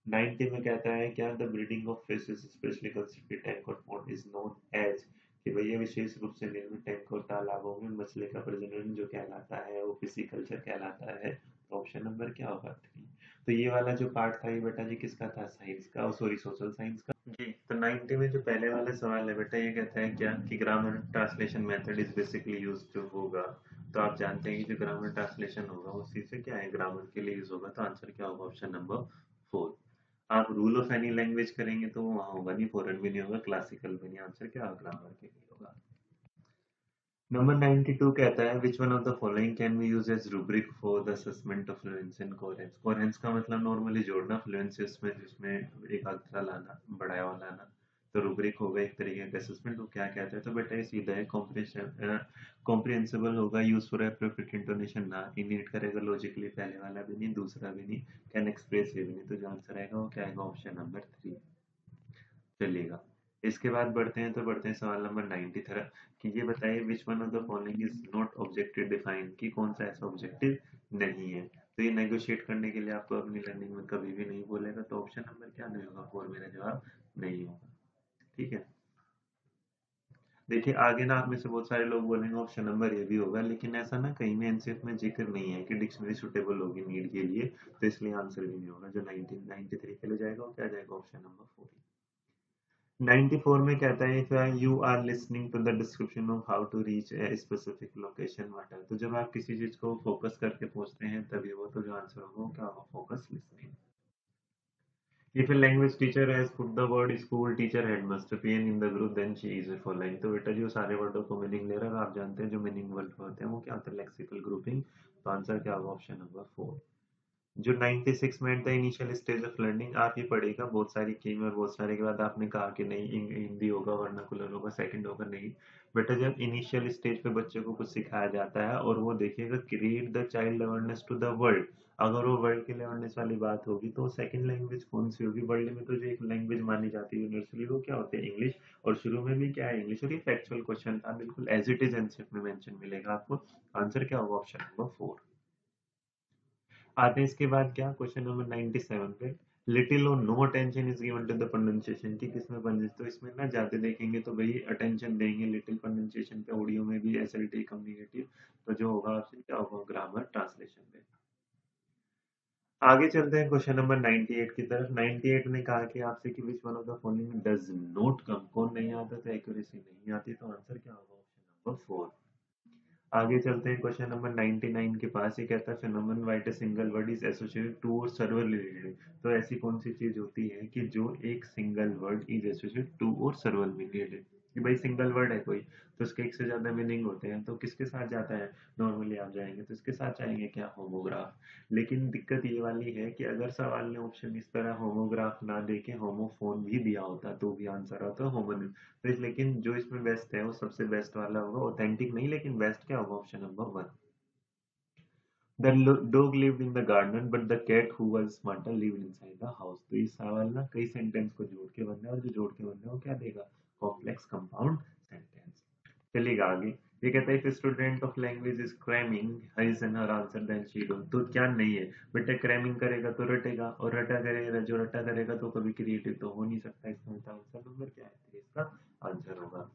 90 में कहता है क्या the breeding of fishes specially constructed tank और पॉन्ड इज नोन एज? कि भैया विशेष रूप से निर्मित टैंक और तालाबों में मछली का प्रजनन जो कहलाता है वो पिसिकल्चर कहलाता है। तो ऑप्शन नंबर क्या होगा? 3। तो ये वाला जो पार्ट था ये बेटा जी किसका था? साइंस का, सॉरी सोशल साइंस का। जी, तो 90 में जो पहले वाला सवाल है बेटा ये कहता है क्या कि grammar translation method is basically use जो होगा। तो आप जानते हैं कि जो ग्रामर ट्रांसलेशन होगा उसी से क्या है ग्रामर के लिए यूज होगा। तो आंसर क्या होगा? Option number 4। आप रूल ऑफ एनी लैंग्वेज करेंगे तो वो वहां होगा नहीं, फॉरेन भी नहीं होगा, क्लासिकल भी नहीं। आंसर क्या होगा? ग्रामर के लिए होगा। नंबर 92 कहता है which one of the following can be use as rubric for the assessment of fluency in coherence? Coherence का मतलब नॉर्मली जोड़ना, फ्लुएंसी उसमें जिसमें एक अक्षरा लाना, बढ़ाया हुआ लाना। तो रूब्रिक होगा एक तरीके का असेसमेंट। वो क्या कहता है? तो बेटा ये सीधा है कॉम्प्रिहेंशन, कॉम्प्रिहेंसिबल होगा, यूज फॉर एप्रोप्रिएट इंटोनेशन ना। इनिट करेगा लॉजिकली, पहले वाला भी नहीं दूसरा भी नहीं, कैन एक्सप्रेस भी नहीं। तो जो आंसर आएगा वो क्या आएगा? ऑप्शन नंबर 3 चलेगा। इसके बाद बढ़ते हैं सवाल नंबर 93 कि ये बताइए विच one of the following is not objective define? कि कौन सा ऐसा ऑब्जेक्टिव नहीं है? तो ये नेगोशिएट करने के लिए आपको अपनी लर्निंग में कभी भी नहीं बोलेगा। तो ऑप्शन नंबर क्या नहीं होगा? 4 मेरा जवाब नहीं होगा। ठीक है। देखिए आगे ना आप में से बहुत सारे लोग बोलेंगे ऑप्शन नंबर ये भी होगा, लेकिन ऐसा ना कहीं में एनसीएफ में जिक्र नहीं है कि डिक्शनरी सुटेबल होगी नीड के लिए। तो इसलिए आंसर भी नहीं होगा। जो 1993 के लिए जाएगा वो क्या जाएगा? Option number 4। 94 में कहता है if you are listening to the description of how to reach a specific location what are? तो जब आप किसी चीज को फोकस करके पूछते हैं तभी वो, तो जो आंसर होगा वो क्या होगा? Focus listening. If a language teacher has put the word school teacher headmaster PN in the group then she is following? तो बेटा जी वो सारे वर्डों को मीनिंग ले रहा है। आप जानते हैं जो मीनिंग वर्ड होते हैं वो क्या होता है? Lexical grouping. तो आंसर क्या होगा? Option number 4। जो 96 में था इनिशियल स्टेज ऑफ लर्निंग, आप ये पढ़ेगा बहुत सारी कीम और बहुत सारे के बाद आपने कहा कि नहीं हिंदी होगा, वर्नाकुलर होगा, सेकंड होगा। नहीं बेटा, जब इनिशियल स्टेज पे बच्चे को कुछ सिखाया जाता है और वो देखिएगा create the child awareness to the world, अगर वो वर्ल्ड के लिए अवेयरनेस वाली बात होगी तो सेकंड लैंग्वेज कौन सी होगी? वर्ल्ड में तो जो एक लैंग्वेज मानी जाती है यूनिवर्सली वो क्या होती है? इंग्लिश। और शुरू में भी क्या है? इंग्लिश। और ये फैक्चुअल क्वेश्चन था, बिल्कुल एज इट इज एनसीएफ में मेंशन मिलेगा आपको। आंसर क्या होगा? Option number 4। आते हैं इसके बाद क्या क्वेश्चन नंबर 97 पे। Little or no attention is given to the pronunciation की किसमें बंदिश? तो इसमें ना ज्यादा देखेंगे तो भाई अटेंशन देंगे लिटिल प्रोनाउंसिएशन पे, ऑडियो में भी एसएलटी कम निगेटिव। तो जो होगा ऑप्शन क्या होगा? ग्रामर ट्रांसलेशन पे। आगे चलते हैं क्वेश्चन नंबर 98 की तरफ। 98 ने कहा कि आपसे कि विच one of the following does not come? कौन नहीं आता? तो एक्यूरेसी नहीं आती। तो आंसर क्या होगा? Option number 4। आगे चलते हैं क्वेश्चन नंबर 99 के पास। ये कहता है phenomenon white a single word is associated to or server related? तो ऐसी कौन सी चीज होती है कि जो एक single word is associated to or server related? कि भाई सिंगल वर्ड है कोई तो उसके एक से ज्यादा मीनिंग होते हैं, तो किसके साथ जाता है? नॉर्मली आप जाएंगे तो इसके साथ जाएंगे क्या? होमोग्राफ। लेकिन दिक्कत ये वाली है कि अगर सवाल ने ऑप्शन इस तरह होमोग्राफ ना देके होमोफोन भी दिया होता तो भी आंसर आता होमोनिम। तो लेकिन जो इसमें बेस्ट है वो सबसे बेस्ट वाला होगा, ऑथेंटिक नहीं लेकिन बेस्ट क्या होगा? Option number 1। The dog lived in the garden but the cat who was smarter lived inside the house. तो ये सवाल ना कई सेंटेंस को जोड़ के बनना है और जो जोड़ के बनना है वो क्या देगा? Complex compound sentence. चलिएगा आगे। ये कहता है if student of language is cramming his and her answer then she do. तो क्या नहीं है बेटा? क्रैमिंग करेगा तो रटेगा, और रटा करेगा, जो रटा करेगा तो कभी क्रिएटिव तो हो नहीं सकता। इसका मतलब आंसर नंबर क्या है? इसका आंसर होगा।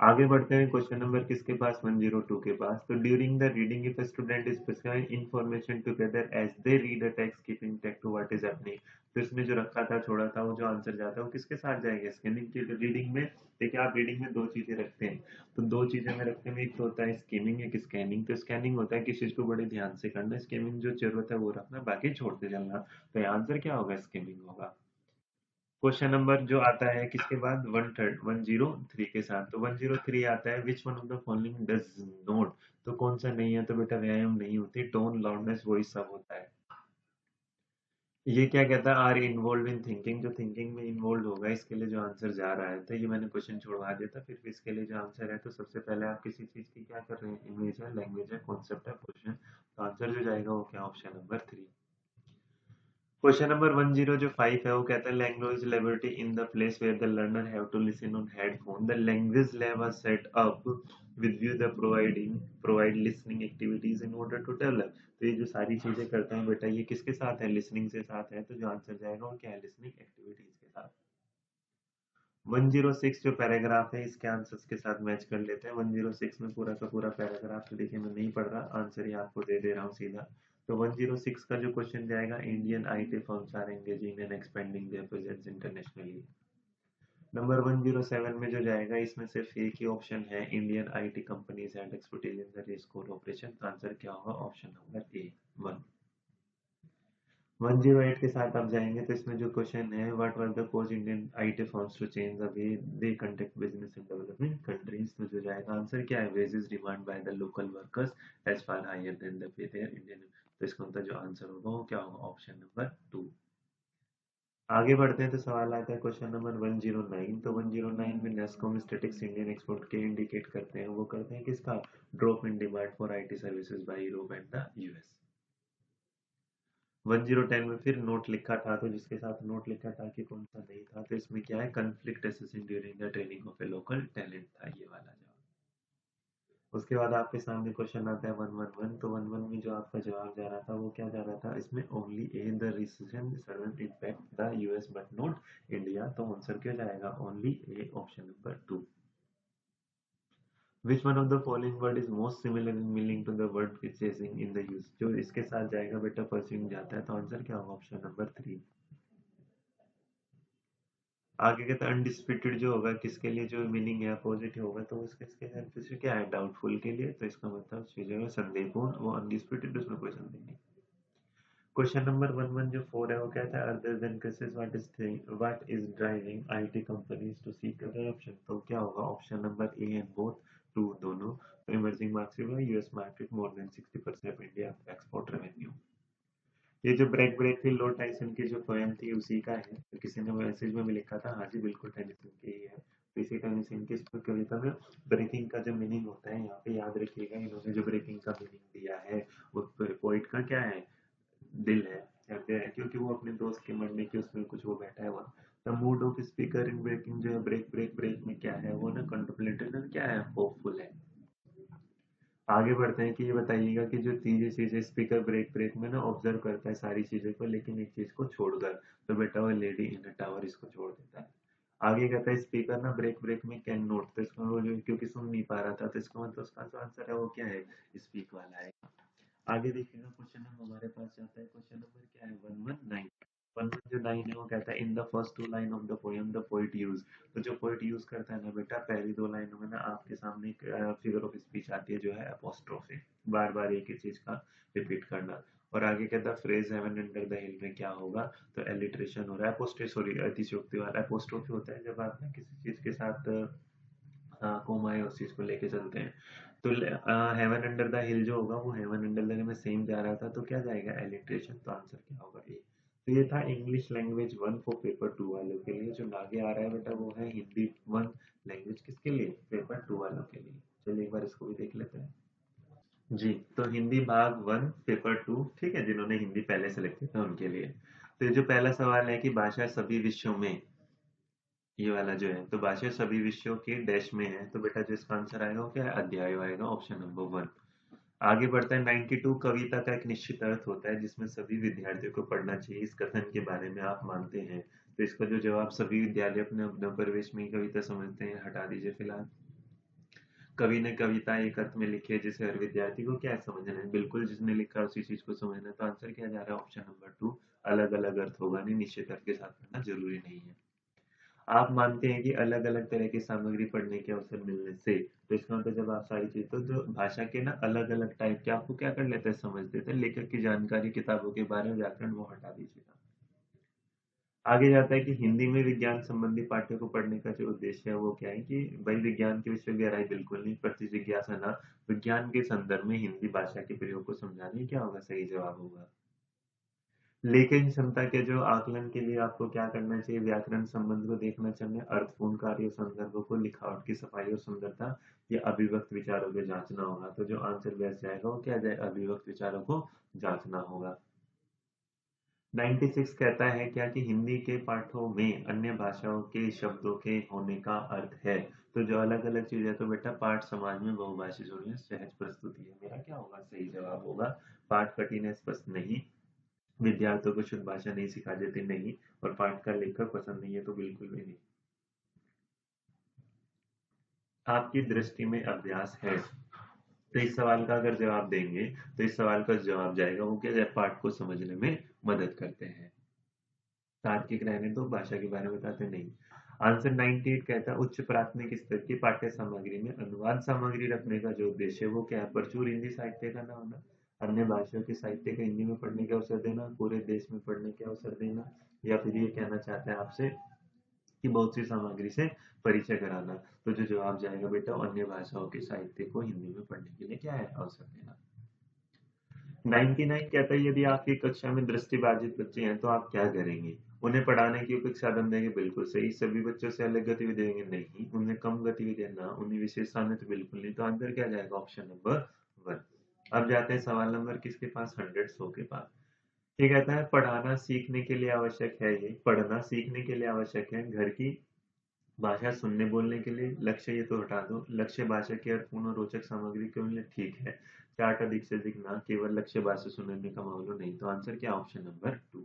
आगे बढ़ते हैं क्वेश्चन नंबर किसके पास 102 के पास। तो during the reading if student is specifying information together as they read a text keeping take to what is happening. तो इसमें जो रखा था छोड़ा था वो जो आंसर जाता है वो किसके साथ जाएगा, स्किमिंग की रीडिंग में। देखिए आप रीडिंग में दो चीजें रखते हैं, तो दो चीजें में रखते हैं, एक तो होता है स्किमिंग एक स्कैनिंग। तो स्कैनिंग होता है किसी चीज को बड़े ध्यान से करना, स्किमिंग जो जरूरत है वो रखना, बाकी छोड़ते चलना। तो आंसर क्या होगा, स्किमिंग होगा। क्वेश्चन नंबर जो आता है किसके बाद 103 के साथ। तो 103 आता है which one of the following does note. तो कौन सा नहीं है, तो बेटा व्यायाम नहीं होती, टोन लाउडनेस वॉइस सब होता है। ये क्या कहता है, आर इन्वॉल्व इन थिंकिंग, जो थिंकिंग में इन्वॉल्व होगा इसके लिए जो आंसर जा रहा है। तो ये मैंने क्वेश्चन छोड़वा दिया था, फिर भी इसके लिए जो आंसर है, तो सबसे पहले आप किसी चीज की क्या कर रहे हैं, इमेज है, लैंग्वेज है, कॉन्सेप्ट है, क्वेश्चन। तो आंसर जो जाएगा वो क्या, ऑप्शन नंबर 3। क्वेश्चन नंबर 105 है, वो कहता है language laboratory in the place where the learner have to listen on headphone the language lab was set up with view the provide listening activities in order to develop. तो ये जो सारी चीजें करते हैं बेटा, ये किसके साथ है, लिसनिंग से साथ है। तो जो आंसर जाएगा वो क्या है, लिसनिंग एक्टिविटीज के साथ। 106 जो पैराग्राफ है इसके आंसर्स के साथ मैच कर लेते हैं। 106 में पूरा का पूरा पैराग्राफ तो देखिए मैं नहीं पढ़ रहा, आंसर ही आपको दे दे रहा हूँ सीधा। तो 106 का जो क्वेश्चन जाएगा, Indian IT firms are engaging in expanding their presence internationally. Number 107 में जो जाएगा इसमें सिर्फ एक ही ऑप्शन है, Indian IT companies and expertise in the race core operation. Answer क्या होगा, ऑप्शन नंबर ए 1। 108 के साथ आप जाएंगे तो इसमें जो क्वेश्चन है, what were the cause Indian IT firms to change the way they conduct business in developing countries. तो जो जाएगा आंसर क्या है, wages demand by the local workers as far higher than the pay their Indian. तो इसका मतलब जो answer होगा वो क्या होगा, ऑप्शन नंबर 2। आगे बढ़ते हैं तो सवाल आता है क्वेश्चन नंबर 109। तो 109 में नेस्कॉम स्टैटिस्टिक्स इंडियन एक्सपोर्ट के इंडिकेट करते हैं, वो करते हैं किसका, drop in demand for IT services by Europe and the US. 1010 में फिर नोट लिखा था, तो जिसके साथ नोट लिखा था कि कौन सा नहीं था, तो इसमें क्या है, conflict assessing during the training of A local talent था ये वाला जवाब। उसके बाद आपके सामने क्वेश्चन आता है 111। तो 111 में जो आपका जवाब जा रहा था वो क्या जा रहा था, इसमें only A the recession servant impact the US but not India. तो आंसर क्या जाएगा, only A, option number 2। Which one of the following word is most similar in meaning to the word purchasing in the use। जो इसके साथ जाएगा बेटा pursuing जाता है, तो आंसर क्या होगा, ऑप्शन नंबर 3। आगे कहता है अनडिस्प्यूटेड जो होगा किसके लिए जो मीनिंग है अपोजिट होगा, तो उसके इसके हेल्प से क्या है, डाउटफुल के लिए। तो इसका मतलब जो है संदेहपूर्ण, वो अनडिस्प्यूटेड, उसमें कोई संदेह नहीं। क्वेश्चन नंबर 114 है, वो कहता है other than cases what is driving IT companies to seek adoption. तो क्या होगा, option number A and both, two दोनों। तो इमर्जिंग मार्केट में US market more than 60% of India export revenue. ये जो ब्रेक ब्रेक थी लॉर्ड टाइसन की जो पोयम थी उसी का है। तो किसी ने मैसेज में भी लिखा था, हाँ जी बिल्कुल टेनिसन की ही है। तो इसी टेनिसन की इस कविता में ब्रेकिंग का जो मीनिंग होता है, यहाँ पे याद रखिएगा इन्होंने जो ब्रेकिंग का मीनिंग दिया है वो पोइट का क्या है, दिल है, कहते हैं क्योंकि वो अपने दोस्त के मरने की उसमें कुछ वो बैठा है वहाँ। The mood of speaker in breaking जो है, ब्रेक ब्रेक ब्रेक में क्या है वो ना, कंtemplative क्या है, होपफुल है। आगे बढ़ते हैं कि ये बताइएगा कि जो चीजें चीजें स्पीकर ब्रेक ब्रेक में ना ऑब्जर्व करता है सारी चीजों को, लेकिन एक चीज को छोड़कर। तो बेटा वो लेडी इन द टावर इसको छोड़ देता है। आगे कहता है स्पीकर ना ब्रेक ब्रेक में कैन नोट। तो इसका वो जो क्योंकि सुन नहीं पा रहा था, तो इसका मतलब उसका जो आंसर है वो क्या है, स्पीक वाला है। आगे देखिएगा क्वेश्चन नंबर हमारे पास जाता है, क्वेश्चन नंबर क्या है 119। 119 है वो कहता है in the first two line of the poem the poet use. तो जो पोइट यूज करता है ना बेटा, पहली दो लाइनों में ना आपके सामने एक फिगर ऑफ स्पीच आती है जो है अपोस्ट्रोफी, बार बार एक ही चीज का रिपीट करना। और आगे कहता है phrase heaven under the hill में क्या होगा, तो एलिट्रेशन हो रहा है, अपोस्ट्रे सॉरी अतिशयोक्ति वाला। अपोस्ट्रोफी होता है जब आप ना किसी चीज के साथ कोमा है उस चीज को लेके चलते हैं। तो हेवन अंडर द हिल जो होगा वो हेवन अंडर द में सेम जा रहा था, तो क्या जाएगा, एलिट्रेशन। तो आंसर क्या होगा, ए। तो ये था इंग्लिश लैंग्वेज 1 फॉर पेपर 2 वालों के लिए। जो आगे आ रहा है बेटा वो है हिंदी 1 लैंग्वेज किसके लिए, पेपर 2 वालों के लिए। चलिए एक बार इसको भी देख लेते हैं। जी, तो हिंदी भाग 1 पेपर 2, ठीक है, जिन्होंने हिंदी पहले सेलेक्ट किया था उनके लिए। तो ये जो पहला सवाल है कि भाषा सभी विषयों में, ये वाला जो है, तो भाषा सभी विषयों के डैश में है। तो बेटा जो इसका आंसर आएगा वो क्या है, अध्याय आएगा, ऑप्शन नंबर 1। आगे बढ़ता है 92 कविता का एक निश्चित अर्थ होता है जिसमें सभी विद्यार्थियों को पढ़ना चाहिए, इस कथन के बारे में आप मानते हैं। तो इसका जो जवाब, सभी विद्यालय अपने अपने प्रवेश में ही कविता समझते हैं, हटा दीजिए फिलहाल। कवि ने कविता एक अर्थ में लिखी है जिसे हर विद्यार्थी को क्या समझना है, बिल्कुल जिसने लिखा है उसी चीज को समझना है। तो आंसर क्या जा रहा है, ऑप्शन नंबर 2, अलग अलग अर्थ होगा नहीं, निश्चित अर्थ के साथ पढ़ना जरूरी नहीं है। आप मानते हैं कि अलग अलग तरह की सामग्री पढ़ने के अवसर मिलने से, तो इसका मतलब जब आप सारी चीज, तो जो भाषा के ना अलग अलग टाइप के आपको क्या कर लेते हैं, समझ लेते हैं। लेखक की जानकारी किताबों के बारे में व्याकरण वो हटा दीजिएगा। आगे जाता है कि हिंदी में विज्ञान संबंधी पाठ्य को पढ़ने का जो उद्देश्य है वो क्या है, कि भाई विज्ञान के विषय गहराई बिल्कुल नहीं, प्रति जिज्ञासा ना, विज्ञान के संदर्भ में हिंदी भाषा के प्रयोग को समझाने, क्या होगा सही जवाब होगा। लेखन क्षमता के जो आकलन के लिए आपको क्या करना चाहिए, व्याकरण संबंध को देखना चाहिए, अर्थपूर्ण कार्य संदर्भों को, लिखावट की सफाई और सुंदरता, या अभिव्यक्त विचारों को जांचना होगा। तो जो आंसर बेस्ट जाएगा वो क्या जाएगा, अभिव्यक्त विचारों को जांचना होगा। 96 कहता है क्या, कि हिंदी के पाठों में अन्य भाषाओं के शब्दों के होने का अर्थ है। तो जो अलग अलग चीज है, तो बेटा पाठ समाज में बहुभाषी जोड़ने सहज प्रस्तुति है, मेरा क्या होगा सही जवाब होगा। पाठ कठिन है, स्पष्ट नहीं, विद्यार्थियों को शुद्ध भाषा नहीं सिखा देते नहीं, और पाठ का लेखक पसंद नहीं है, तो बिल्कुल भी नहीं। आपकी दृष्टि में अभ्यास है, तो इस सवाल का अगर जवाब देंगे, तो इस सवाल का जवाब जाएगा वो क्या, पाठ को समझने में मदद करते हैं। तार्किक रहने दो, भाषा के बारे में बताते नहीं। आंसर 98 कहता है उच्च प्राथमिक स्तर की पाठ्य सामग्री में अनुवाद सामग्री रखने का जो उद्देश्य है वो क्या है, प्रचुर हिंदी साहित्य का ना होना, अन्य भाषाओं के साहित्य का हिंदी में पढ़ने के अवसर देना, पूरे देश में पढ़ने के अवसर देना, या फिर ये कहना चाहते हैं आपसे कि बहुत सी सामग्री से परिचय कराना। तो जो जवाब जाएगा बेटा, अन्य भाषाओं के साहित्य को हिंदी में पढ़ने के लिए क्या है, अवसर देना। 99 कहता है यदि आपकी कक्षा में दृष्टिबाधित बच्चे हैं तो आप क्या करेंगे, उन्हें पढ़ाने की उपयुक्त साधन देंगे, बिल्कुल सही। सभी बच्चों से अलग गतिविधि देंगे, नहीं। उन्हें कम गतिविधि देना, उन्हें विशेष स्थान तो बिल्कुल नहीं। तो आंसर क्या जाएगा, ऑप्शन नंबर 1। अब जाते हैं सवाल नंबर किसके पास, 100 के पास। ये कहता है पढ़ाना सीखने के लिए आवश्यक है, ये पढ़ना सीखने के लिए आवश्यक है, घर की भाषा सुनने बोलने के लिए, लक्ष्य ये तो हटा दो, लक्ष्य भाषा की अर्थपूर्ण और रोचक सामग्री के लिए ठीक है, चार्ट अधिक से अधिक ना, केवल लक्ष्य भाषा सुनने का मामला नहीं। तो आंसर क्या, ऑप्शन नंबर 2।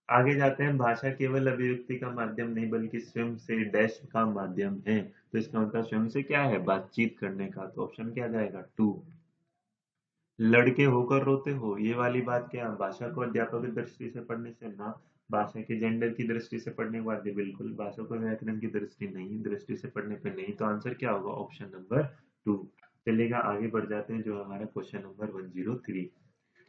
आगे जाते हैं, भाषा केवल अभिव्यक्ति का माध्यम नहीं बल्कि स्वयं से डैश का माध्यम है। तो इसका मतलब स्वयं से क्या है, बातचीत करने का। तो ऑप्शन क्या जाएगा, 2। लड़के होकर रोते हो, ये वाली बात क्या, भाषा को अध्यापक की दृष्टि से पढ़ने से ना, भाषा के जेंडर की दृष्टि से पढ़ने के बाद बिल्कुल, भाषा को व्याकरण की दृष्टि नहीं, दृष्टि से पढ़ने पे नहीं। तो आंसर क्या होगा, ऑप्शन नंबर 2। चलेगा, आगे बढ़ जाते हैं, जो हमारा क्वेश्चन नंबर 103।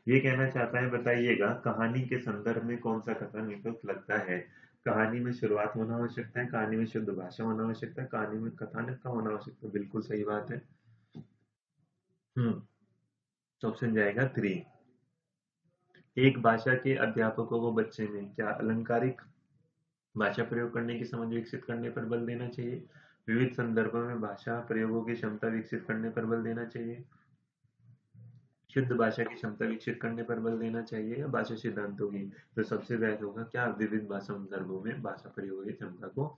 ये कहना चाहता है बताइएगा, कहानी के संदर्भ में कौन सा कथन उपयुक्त लगता है। कहानी में शुरुआत होना आवश्यकता है, कहानी में शुद्ध भाषा होना आवश्यकता है, कहानी में कथानक का होना आवश्यकता है, बिल्कुल सही बात है। तो ऑप्शन जाएगा 3। एक भाषा के अध्यापकों को बच्चे में क्या अलंकारिक भाषा प्रयोग करने की समझ विकसित करने पर बल देना चाहिए, विविध संदर्भों में भाषा प्रयोगों की क्षमता विकसित करने पर बल देना चाहिए, शुद्ध भाषा की क्षमता विकसित करने पर बल देना चाहिए, या भाषा सिद्धांतों की। तो सबसे बेहतर होगा क्या, विविध भाषा संदर्भों में भाषा प्रयोगों की क्षमता को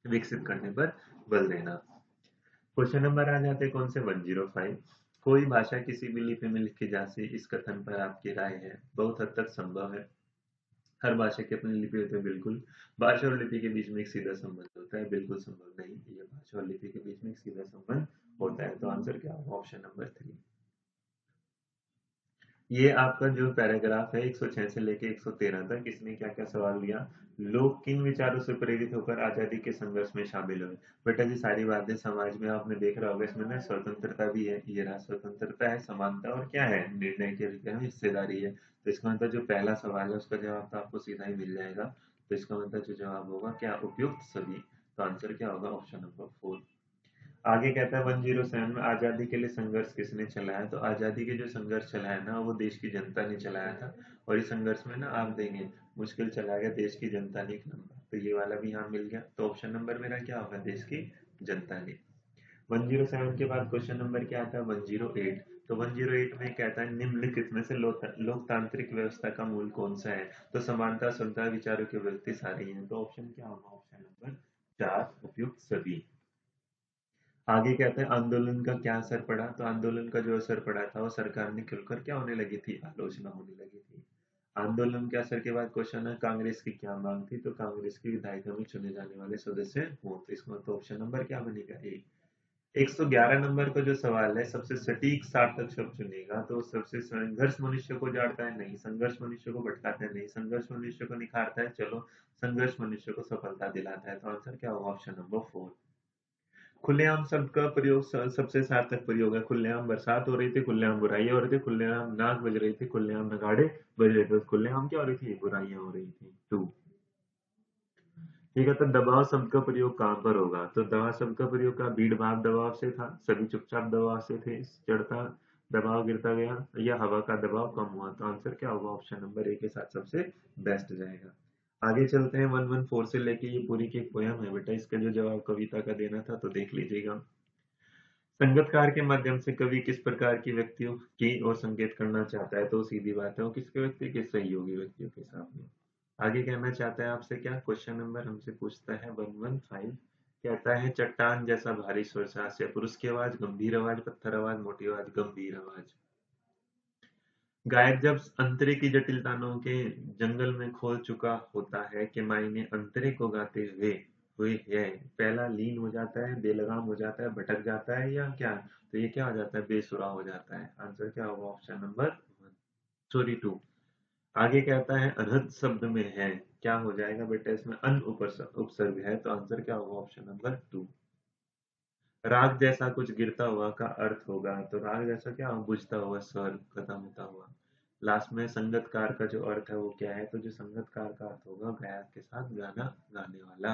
विकसित करने पर बल देना। क्वेश्चन नंबर आ जाते हैं कौन से, 105। कोई भाषा किसी भी लिपि में लिखी जा सके, इस कथन पर आपकी राय है। बहुत हद तक संभव है, हर भाषा की अपनी लिपि होती है, बिल्कुल। भाषा और लिपि के बीच में एक सीधा संबंध होता है, बिल्कुल संभव नहीं, ये भाषा और लिपि के बीच में एक सीधा संबंध होता है। तो आंसर क्या होगा, ऑप्शन नंबर 3। ये आपका जो पैराग्राफ है 106 से लेके 113 तक, इसमें क्या क्या सवाल दिया, लोग किन विचारों से प्रेरित होकर आजादी के संघर्ष में शामिल हुए। बेटा जी सारी बातें समाज में आपने देख रहा होगा, इसमें ना स्वतंत्रता भी है, ये रहा स्वतंत्रता है, समानता और क्या है, निर्णय के अधिकार में हिस्सेदारी है। तो इसका मतलब जो पहला सवाल है उसका जवाब तो आपको सीधा ही मिल जाएगा। तो इसका मतलब जो जवाब होगा क्या, उपयुक्त सभी। तो आंसर क्या होगा, ऑप्शन नंबर 4। आगे कहता है 107 में आजादी के लिए संघर्ष किसने चलाया। तो आजादी के जो संघर्ष चलाया ना, वो देश की जनता ने चलाया था। और इस संघर्ष में ना आप देंगे, मुश्किल चला गया देश की जनता ने, एक नंबर। तो ये वाला भी यहाँ मिल गया। तो ऑप्शन नंबर मेरा क्या होगा, देश की जनता ने। 107 के बाद क्वेश्चन नंबर क्या आता है, 108। तो 108 में कहता है निम्नलिखित में से लोकतांत्रिक व्यवस्था का मूल कौन सा है। तो समानता, स्वतंत्रता, विचारों की व्यक्ति सारी है। तो ऑप्शन क्या होगा, ऑप्शन नंबर 4, उपयुक्त सभी। आगे कहते हैं आंदोलन का क्या असर पड़ा। तो आंदोलन का जो असर पड़ा था वो सरकार ने खुलकर क्या होने लगी थी, आलोचना होने लगी थी। आंदोलन के असर के बाद क्वेश्चन है कांग्रेस की क्या मांग थी। तो कांग्रेस की विधायिका में चुने जाने वाले सदस्य हो। तो इसका मतलब ऑप्शन नंबर क्या बनेगा, ए। 111 नंबर का जो सवाल है, सबसे सटीक सार्थक शब्द चुनेगा। तो सबसे संघर्ष मनुष्य को जाड़ता है, नहीं। संघर्ष मनुष्य को भटकाता है, नहीं। संघर्ष मनुष्य को निखारता है, चलो। संघर्ष मनुष्य को सफलता दिलाता है। तो आंसर क्या होगा? Option number 4। खुलेआम शब्द का प्रयोग सबसे सार्थक प्रयोग है। खुलेआम बरसात हो रही थी, खुलेआम बुराइयां हो रही थी, खुलेआम नाक बज रही थी, खुलेआम नगाड़े बज रहे थे। खुलेआम क्या हो रही थी? बुराइयां हो रही थी। 2। ठीक है, तो दबाव शब्द का प्रयोग कहाँ पर होगा? तो दबाव शब्द का प्रयोग का भीड़ भाड़ दबाव से था, सभी चुपचाप दबाव से थे, चढ़ता दबाव गिरता गया, या हवा का दबाव कम हुआ। तो आंसर क्या होगा? ऑप्शन नंबर ए के साथ सबसे बेस्ट जाएगा। आगे चलते हैं। 114 से लेके ये पूरी की एक पोयम है बेटा, इसका जो जवाब कविता का देना था तो देख लीजिएगा। संगतकार के माध्यम से कवि किस प्रकार की व्यक्तियों की ओर संकेत करना चाहता है? तो सीधी बात है, वो किसके व्यक्ति के सहयोगी व्यक्तियों के सामने आगे कहना चाहता है आपसे क्या? क्वेश्चन नंबर हमसे पूछता है 115। कहता है चट्टान जैसा भारी स्वर से हास्य, पुरुष की आवाज, गंभीर आवाज, पत्थर आवाज, मोटी आवाज, गंभीर आवाज। गायक जब अंतरे की जटिलताओं के जंगल में खो चुका होता है कि मायने अंतरे को गाते हुए हुए है, पहला लीन हो जाता है, बेलगाम हो जाता है, भटक जाता है, या क्या? तो ये क्या हो जाता है? बेसुरा हो जाता है। आंसर क्या होगा? Option number 1, 2। आगे कहता है अनहद शब्द में है, क्या हो जाएगा बेटा? इसमें अन उपसर्ग है, तो आंसर क्या होगा? Option number 2। राग जैसा कुछ गिरता हुआ का अर्थ होगा, तो राग जैसा क्या? बुझता हुआ, स्वर खत्म होता हुआ। लास्ट में संगतकार का जो अर्थ है वो क्या है? तो जो संगतकार का अर्थ होगा, गायक के साथ गाना गाने वाला।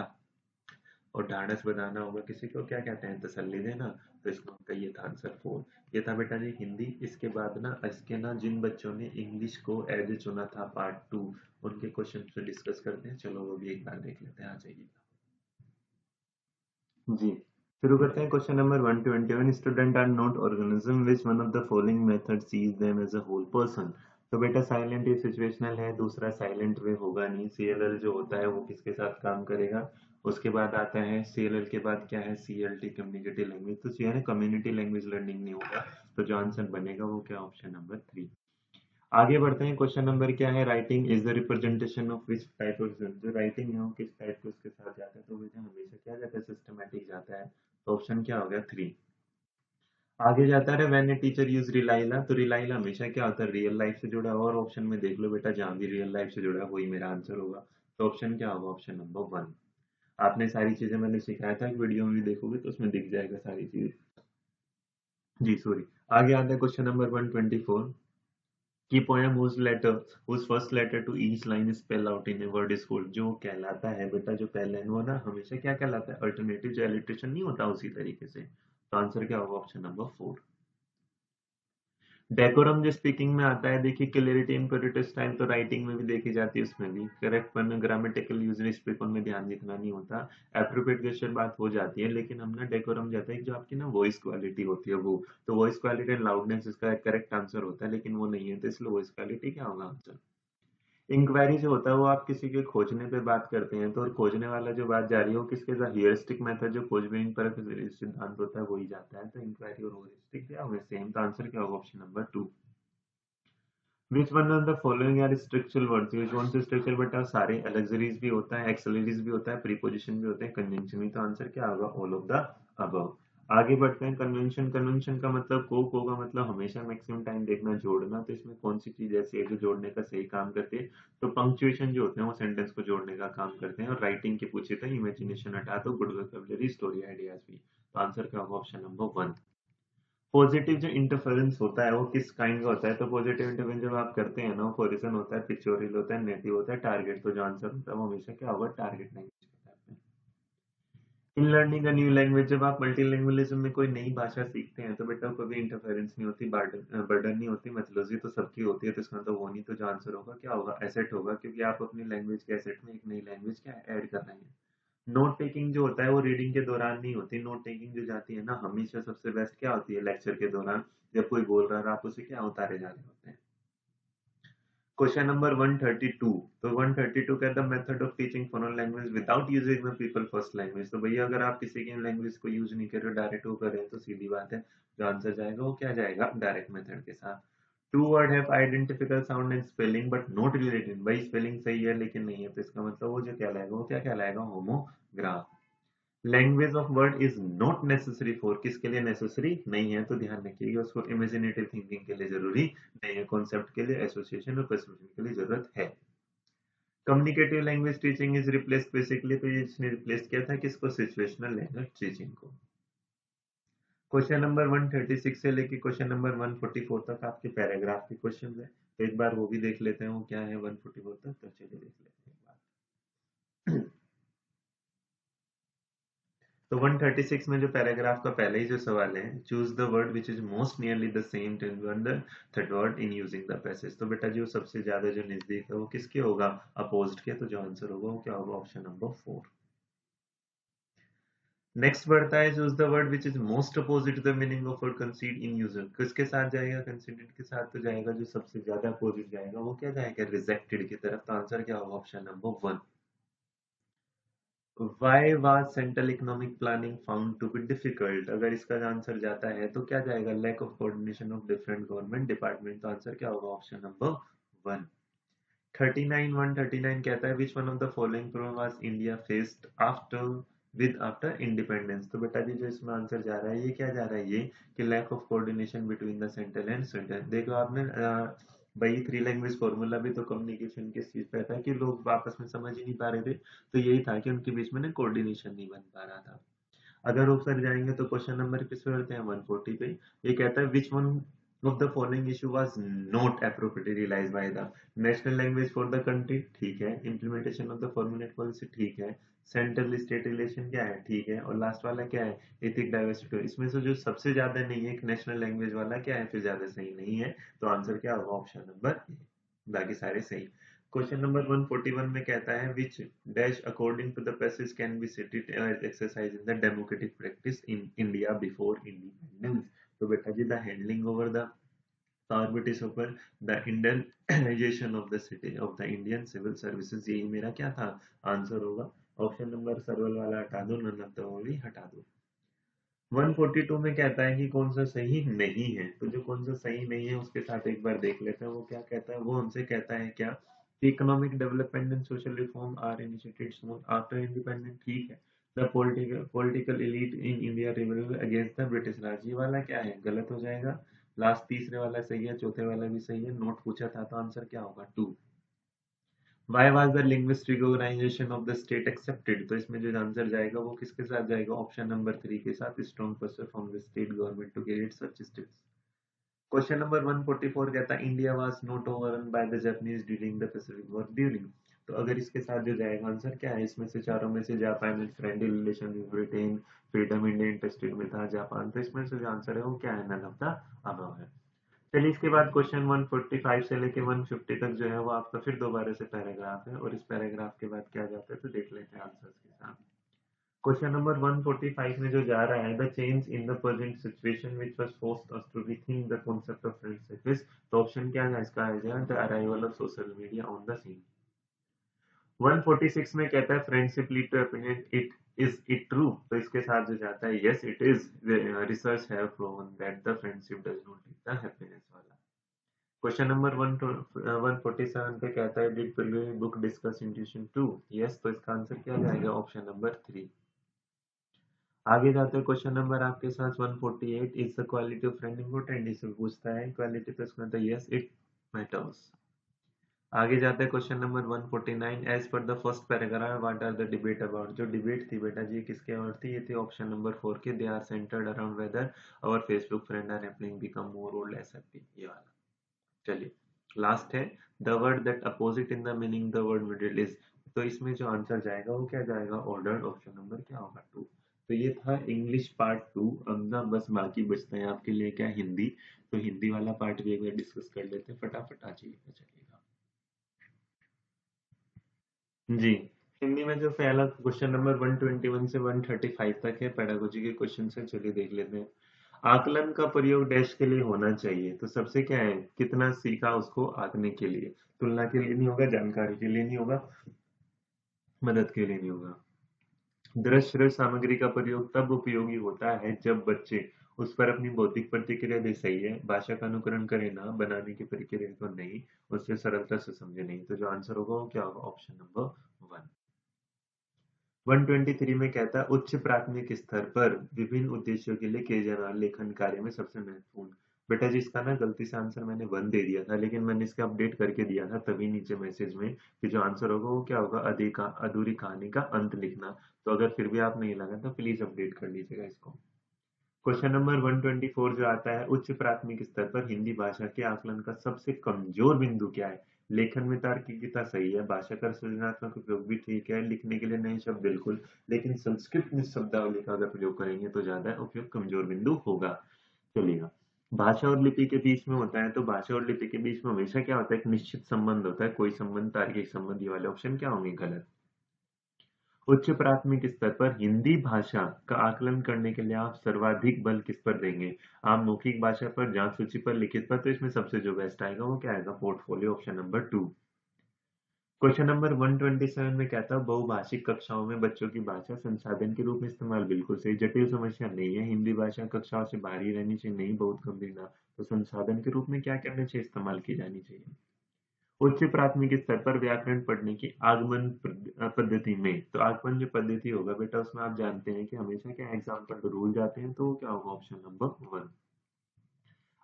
और ढाढ़स बजाना होगा किसी को, क्या कहते हैं? तसल्ली देना। तो इसका ये था आंसर 4। ये था बेटा जी हिंदी। इसके बाद ना इसके ना जिन बच्चों ने इंग्लिश को एज चुना था पार्ट 2, उनके क्वेश्चन पे डिस्कस करते हैं। चलो वो भी एक बार देख लेते हैं, आ जाइए जी। शुरू करते हैं। Question number 121। Student are not organism which one of the following method sees them as a whole person. तो बेटा साइलेंट ये सिचुएशनल है, दूसरा साइलेंट वे होगा नहीं। सीएलएल जो होता है वो किसके साथ काम करेगा? उसके बाद आता है सीएलएल के बाद क्या है? CLT communicative language. तो सी कम्युनिटी लैंग्वेज लर्निंग नहीं होगा। तो जो आंसर बनेगा वो क्या? Option number 3। आगे बढ़ते हैं। क्वेश्चन नंबर क्या है? Writing is the representation of which type of. जो राइटिंग है वो किस टाइप के उसके साथ जाता है? तो बेटा हमेशा क्या जाता है? सिस्टमैटिक जाता है। तो ऑप्शन क्या हो गया? 3। आगे जाता है व्हेन ए टीचर यूज रिलाइला। तो रिलाइला हमेशा क्या होता है? रियल लाइफ से जुड़ा हुआ। और ऑप्शन में देख लो बेटा, जहां भी रियल लाइफ से जुड़ा है वही मेरा आंसर होगा। तो ऑप्शन क्या होगा? Option number 1। आपने सारी चीजें मैंने सिखाया था, वीडियो में भी देखोगे तो उसमें दिख जाएगा सारी चीजें। जी सॉरी। आगे आता है क्वेश्चन नंबर 124 की poem whose first letter to each line is spell out in a word is called। जो कहलाता है बेटा, जो पहले वो ना हमेशा क्या कहलाता है? अल्टरनेटिव जो एलिट्रेशन नहीं होता उसी तरीके से। तो आंसर क्या होगा? Option number 4। डेकोरम जो स्पीकिंग में आता है, देखिए क्लियरिटी इन पोएटिक स्टाइल तो राइटिंग में भी देखी जाती है, उसमें भी करेक्ट पन ग्रामेटिकल यूजर स्पीक में ध्यान इतना नहीं होता। एप्रोप्रिएट गेस्चर बात हो जाती है, लेकिन हम ना डेकोरम जाता है जो आपकी ना वॉइस क्वालिटी होती है वो। तो वॉइस क्वालिटी एंड लाउडनेस इसका करेक्ट आंसर होता है, लेकिन वो नहीं है, तो इसलिए वॉइस क्वालिटी क्या होगा आंसर? इंक्वायरी जो होता है वो आप किसी के खोजने पे बात करते हैं, तो और खोजने वाला जो बात जा रही है वो किसके साथ? ह्यूरिस्टिक मेथड जो खोजबीन पर सिद्धांत होता है वही जाता है। तो इंक्वायरी और ह्यूरिस्टिक क्या होंगे? सेम। तो आंसर क्या होगा? Option number 2। Which one of the following are structural words? Which one से स्ट्रक्चरल बेटा सारे एलेक्सरीज भी होता है, एक्सलरीज भी होता है, प्रीपोजिशन भी होते हैं, कंजंक्शन भी। तो आंसर क्या होगा? All of the above. आगे बढ़ते हैं। कन्वेंशन। कन्वेंशन का मतलब को का मतलब हमेशा मैक्सिमम टाइम देखना, जोड़ना। तो इसमें कौन सी चीज ऐसी है जो जोड़ने का सही काम करती है? तो पंक्चुएशन जो होते हैं वो सेंटेंस को जोड़ने का काम करते हैं। और राइटिंग की पूछे तो इमेजिनेशन हटा दो, गुड वोकैबुलरी, स्टोरी आइडियाज भी। तो आंसर क्या होगा? Option number 1। पॉजिटिव जो इंटरफेरेंस होता है वो किस काइंड का होता है? तो पॉजिटिव इंटरफेरेंस जब आप करते हैं ना, वो कोरिजन होता है, पिक्चोरियल होता है, नेटिव होता है, टारगेट। तो जो आंसर होता है वो हमेशा क्या होगा? टारगेट लैंग्वेज के साथ में। In learning a new language, जब आप मल्टीलैंग्वेजिज्म में कोई नई भाषा सीखते हैं तो बेटा कोई इंटरफेरेंस नहीं होती, बर्डन नहीं होती, मेथोडोलॉजी तो सबकी होती है। तो इसका तो वो नहीं। तो जो आंसर होगा क्या होगा? एसेट होगा, क्योंकि आप अपनी लैंग्वेज के एसेट में एक नई लैंग्वेज क्या ऐड कर रहे हैं। नोट टेकिंग जो होता है वो रीडिंग के दौरान नहीं होती। नोट टेकिंग जो जाती है ना हमेशा सबसे बेस्ट क्या होती है? लेक्चर के दौरान, जब कोई बोल रहा है और आप उसे क्या उतारे जा रहे होते हैं। Question number 132। तो 132 का the method of teaching foreign language without using the people first language. तो भैया अगर आप किसी की लैंग्वेज को यूज नहीं कर रहे, डायरेक्ट वो कर रहे हैं, तो सीधी बात है जो आंसर जाएगा वो क्या जाएगा? डायरेक्ट मेथड के साथ। Two word have identical sound and spelling but not related. भाई स्पेलिंग सही है लेकिन नहीं है, तो इसका मतलब वो जो कहलाएगा वो क्या कहलाएगा? Homograph. Language of word is not necessary for, किसके लिए नेसेसरी नहीं है, तो ध्यान रखिएगा उसको इमेजिनेटिव थिंकिंग के लिए जरूरी नहीं है, कॉन्सेप्ट के लिए, एसोसिएशन और परसेप्शन के लिए जरूरत है। Communicative language teaching is replace, basically तो ये इसने रिप्लेस किया था किसको, सिचुएशनल लैंग्वेज टीचिंग को। क्वेश्चन नंबर 136 से लेके क्वेश्चन नंबर 144 तक आपके पैराग्राफ के क्वेश्चन है, तो एक बार वो भी देख लेते हैं वो क्या है 144 तक, तो चलिए देख लेते हैं एक बार। तो 136 में जो पैराग्राफ का पहले ही जो सवाल है, choose the word which is most nearly the same to the third word in using the passage, तो बेटा जो सबसे ज्यादा जो नजदीक है वो किसके होगा, अपोज्ड के, तो जो आंसर होगा वो क्या होगा, ऑप्शन नंबर 4। नेक्स्ट बढ़ता है, choose the word which is most opposite the meaning of word कंसीड in user, किसके साथ जाएगा, कंसीडेंट के साथ, तो जाएगा जो सबसे ज्यादा अपोजिट जाएगा वो क्या जाएगा, रिजेक्टेड की तरफ, तो आंसर क्या होगा, option number 1। Why was central economic planning found to be difficult? अगर इसका आंसर जाता है तो क्या जाएगा, lack of coordination of different government department, तो आंसर क्या होगा, ऑप्शन नंबर 1। 39 139 कहता है which one of the following problem was India faced after independence, तो बेटा जी जो इसमें आंसर जा रहा है ये क्या जा रहा है, ये कि lack of coordination between the central and central, देखो आपने भाई थ्री लैंग्वेज फॉर्मूला भी तो कम्युनिकेशन किस चीज पे था कि लोग आपस में समझ ही नहीं पा रहे थे, तो यही था कि उनके बीच में ना कोऑर्डिनेशन नहीं बन पा रहा था। अगर ऊपर जाएंगे तो क्वेश्चन नंबर किस पे होते हैं, 140 पे, ये कहता है which one of the following issue was not appropriately realised by the national language for the country, ठीक है, implementation of the formulate policy, ठीक है, सेंट्रल स्टेट रिलेशन क्या है, ठीक है, और लास्ट वाला क्या है, एथिक डाइवर्सिटी, इसमें से जो सबसे ज्यादा नहीं है एक नेशनल लैंग्वेज वाला क्या है, फिर ज्यादा सही नहीं है, तो आंसर क्या होगा, ऑप्शन नंबर ए, बाकी सारे सही। क्वेश्चन नंबर 141 में कहता है which dash according to the passage can be cited as exercise in the democratic practice in India before independence, तो बेटा जी the handling over the power British over the Indianisation of the city of the Indian civil services, यही मेरा क्या था, answer होगा, option number सर्वल वाला हटा दो, नन ऑफ द भी हटा दो। 142 में कहता है कि कौन सा सही नहीं है, तो जो कौन सा सही नहीं है उसके साथ एक बार देख लेते हैं वो क्या कहता है, वो हमसे कहता है क्या, economic development and social reform are initiated soon after independence, ठीक है, the political elite in India rebel against the British Raj, ये वाला क्या है, गलत हो जाएगा, लास्ट तीसरे वाला सही है, चौथे वाला भी सही है, नोट पूछा था तो आंसर क्या होगा, 2। Why was the linguistic organization of the state accepted, तो इसमें जो आंसर जाएगा वो किसके साथ जाएगा, ऑप्शन नंबर 3 के साथ, strong pressure from the state government to create such states. Question number 144 कहता है India was not overrun by the Japanese during the Pacific war during, तो अगर इसके साथ जो जाएगा आंसर क्या है, इसमें से चारों में से जापान में friendly relation with Britain, freedom India interested में था जापान, तो इसमें से जो आंसर है वो क्या है, नन ऑफ द अबव है। चलिए इसके बाद क्वेश्चन 145 से लेके 150 तक जो है वो आपका फिर दोबारा से पैराग्राफ है, और इस पैराग्राफ के बाद क्या जाता है तो देख लेते हैं आंसर्स के साथ। क्वेश्चन नंबर 145 में जो जा रहा है, the change in the present situation which was forced us to rethink the concept of friendship, तो ऑप्शन क्या है इसका, है the arrival of social media on the scene. 146 में कहता है friendship lead to happiness, it is it true, तो इसके साथ जो जाता है yes it is, research have proven that the friendship does not lead the happiness वाला। क्वेश्चन नंबर 147 पे कहता है did previous book discuss intuition 2, yes, तो इसका आंसर क्या जाएगा, ऑप्शन नंबर 3। आगे जाते हैं क्वेश्चन नंबर आपके साथ 148, is the quality of friend important, इसमें पूछता है क्वालिटी, तो इसका आंसर यस इट मैटर्स। आगे जाते हैं question number 149, as per the first paragraph what are the debate about, जो डिबेट थी बेटा जी किसके और थी, ये थी ऑप्शन नंबर 4 के, they are centred around whether our Facebook friend are happening become more or less happy, ये वाला। चलिए लास्ट है, the word that opposite in the meaning the word middle is, तो इसमें जो आंसर जाएगा वो क्या जाएगा, ऑर्डर्ड, ऑप्शन नंबर क्या होगा, 2। तो ये था इंग्लिश पार्ट 2, अब ना बस बाकी बचता है आपके लिए क्या, हिंदी, तो हिंदी वाला पार्ट भी एक बार डिस्कस कर लेते हैं, फटाफट आ जाइएगा, चलिएगा जी। हिंदी में जो पहला क्वेश्चन नंबर 121 से 135 तक है, पेडागोजी के क्वेश्चन से, चलिए देख लेते हैं। आकलन का प्रयोग डैश के लिए होना चाहिए, तो सबसे क्या है, कितना सीखा उसको आंकने के लिए, तुलना के लिए नहीं होगा, जानकारी के लिए नहीं होगा, मदद के लिए नहीं होगा। दृश्य सामग्री का प्रयोग तब उपयोगी होता है जब बच्चे उस पर अपनी बौद्धिक प्रतिक्रिया दे, सही है, भाषा का अनुकरण करे ना, बनाने की प्रक्रिया को नहीं, उससे सरलता से समझे नहीं, तो जो आंसर होगा वो क्या होगा, ऑप्शन नंबर 1। 123 में कहता है उच्च प्राथमिक स्तर पर विभिन्न उद्देश्यों के लिए किए जाने वाले लेखन कार्य में सबसे महत्वपूर्ण। बेटा जी इसका ना गलती से आंसर मैंने 1 दे दिया था, लेकिन मैंने इसका अपडेट करके दिया था तभी नीचे मैसेज में कि जो आंसर होगा वो क्या होगा, अधूरी कहानी का अंत लिखना। तो अगर फिर भी आप नहीं लगा तो प्लीज अपडेट कर लीजिएगा इसको। क्वेश्चन नंबर 124 जो आता है उच्च प्राथमिक स्तर पर हिंदी भाषा के आकलन का सबसे कमजोर बिंदु क्या है। लेखन में तार्किकता सही है, भाषा का सृजनात्मक उपयोग भी ठीक है, लिखने के लिए नए शब्द बिल्कुल, लेकिन संस्कृत में शब्दावली का अगर प्रयोग करेंगे तो ज्यादा उपयोग कमजोर बिंदु होगा। चलिएगा। भाषा और लिपि के बीच में होता है, तो भाषा और लिपि के बीच में हमेशा क्या होता है, एक निश्चित संबंध होता है, कोई संबंध तार्किक संबंध, ये वाले ऑप्शन क्या होंगे, गलत। उच्च प्राथमिक स्तर पर हिंदी भाषा का आकलन करने के लिए आप सर्वाधिक बल किस पर देंगे। आप मौखिक भाषा पर, जांच सूची पर, लिखित पर, तो इसमें सबसे जो बेस्ट आएगा वो क्या आएगा, portfolio, option number 2। Question number 127 में कहता है बहुभाषिक कक्षाओं में बच्चों की भाषा संसाधन के रूप में इस्तेमाल, बिल्कुल सही, जटिल समस्या नहीं है, हिंदी भाषा कक्षाओं से बाहर ही रहनी चाहिए, नहीं बहुत गंभीर ना, तो संसाधन के रूप में क्या करना चाहिए, इस्तेमाल की जानी चाहिए। उच्च प्राथमिक स्तर पर व्याकरण पढ़ने की आगमन पद्धति में, तो आगमन जो पद्धति होगा बेटा उसमें आप जानते हैं कि हमेशा क्या एग्जाम्पल रूल जाते हैं, तो वो क्या होगा, ऑप्शन नंबर 1।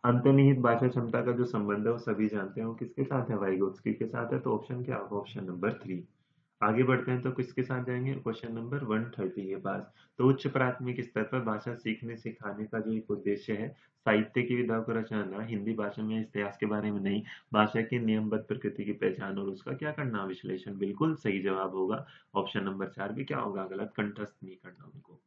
अंतर्निहित भाषा क्षमता का जो संबंध है वो सभी जानते हैं, वो किसके साथ है, वाइगोत्स्की के साथ है, तो ऑप्शन क्या होगा, ऑप्शन नंबर 3। आगे बढ़ते हैं तो किसके साथ जाएंगे, क्वेश्चन नंबर 130 के पास। तो उच्च प्राथमिक स्तर पर भाषा सीखने सिखाने का जो एक उद्देश्य है, साहित्य की विधाओं को रचना, हिंदी भाषा में इतिहास के बारे में नहीं, भाषा की नियमबद्ध प्रकृति की पहचान और उसका क्या करना, विश्लेषण, बिल्कुल सही जवाब होगा। ऑप्शन नंबर 4 भी क्या होगा, गलत, कंठस्थ नहीं करना उनको।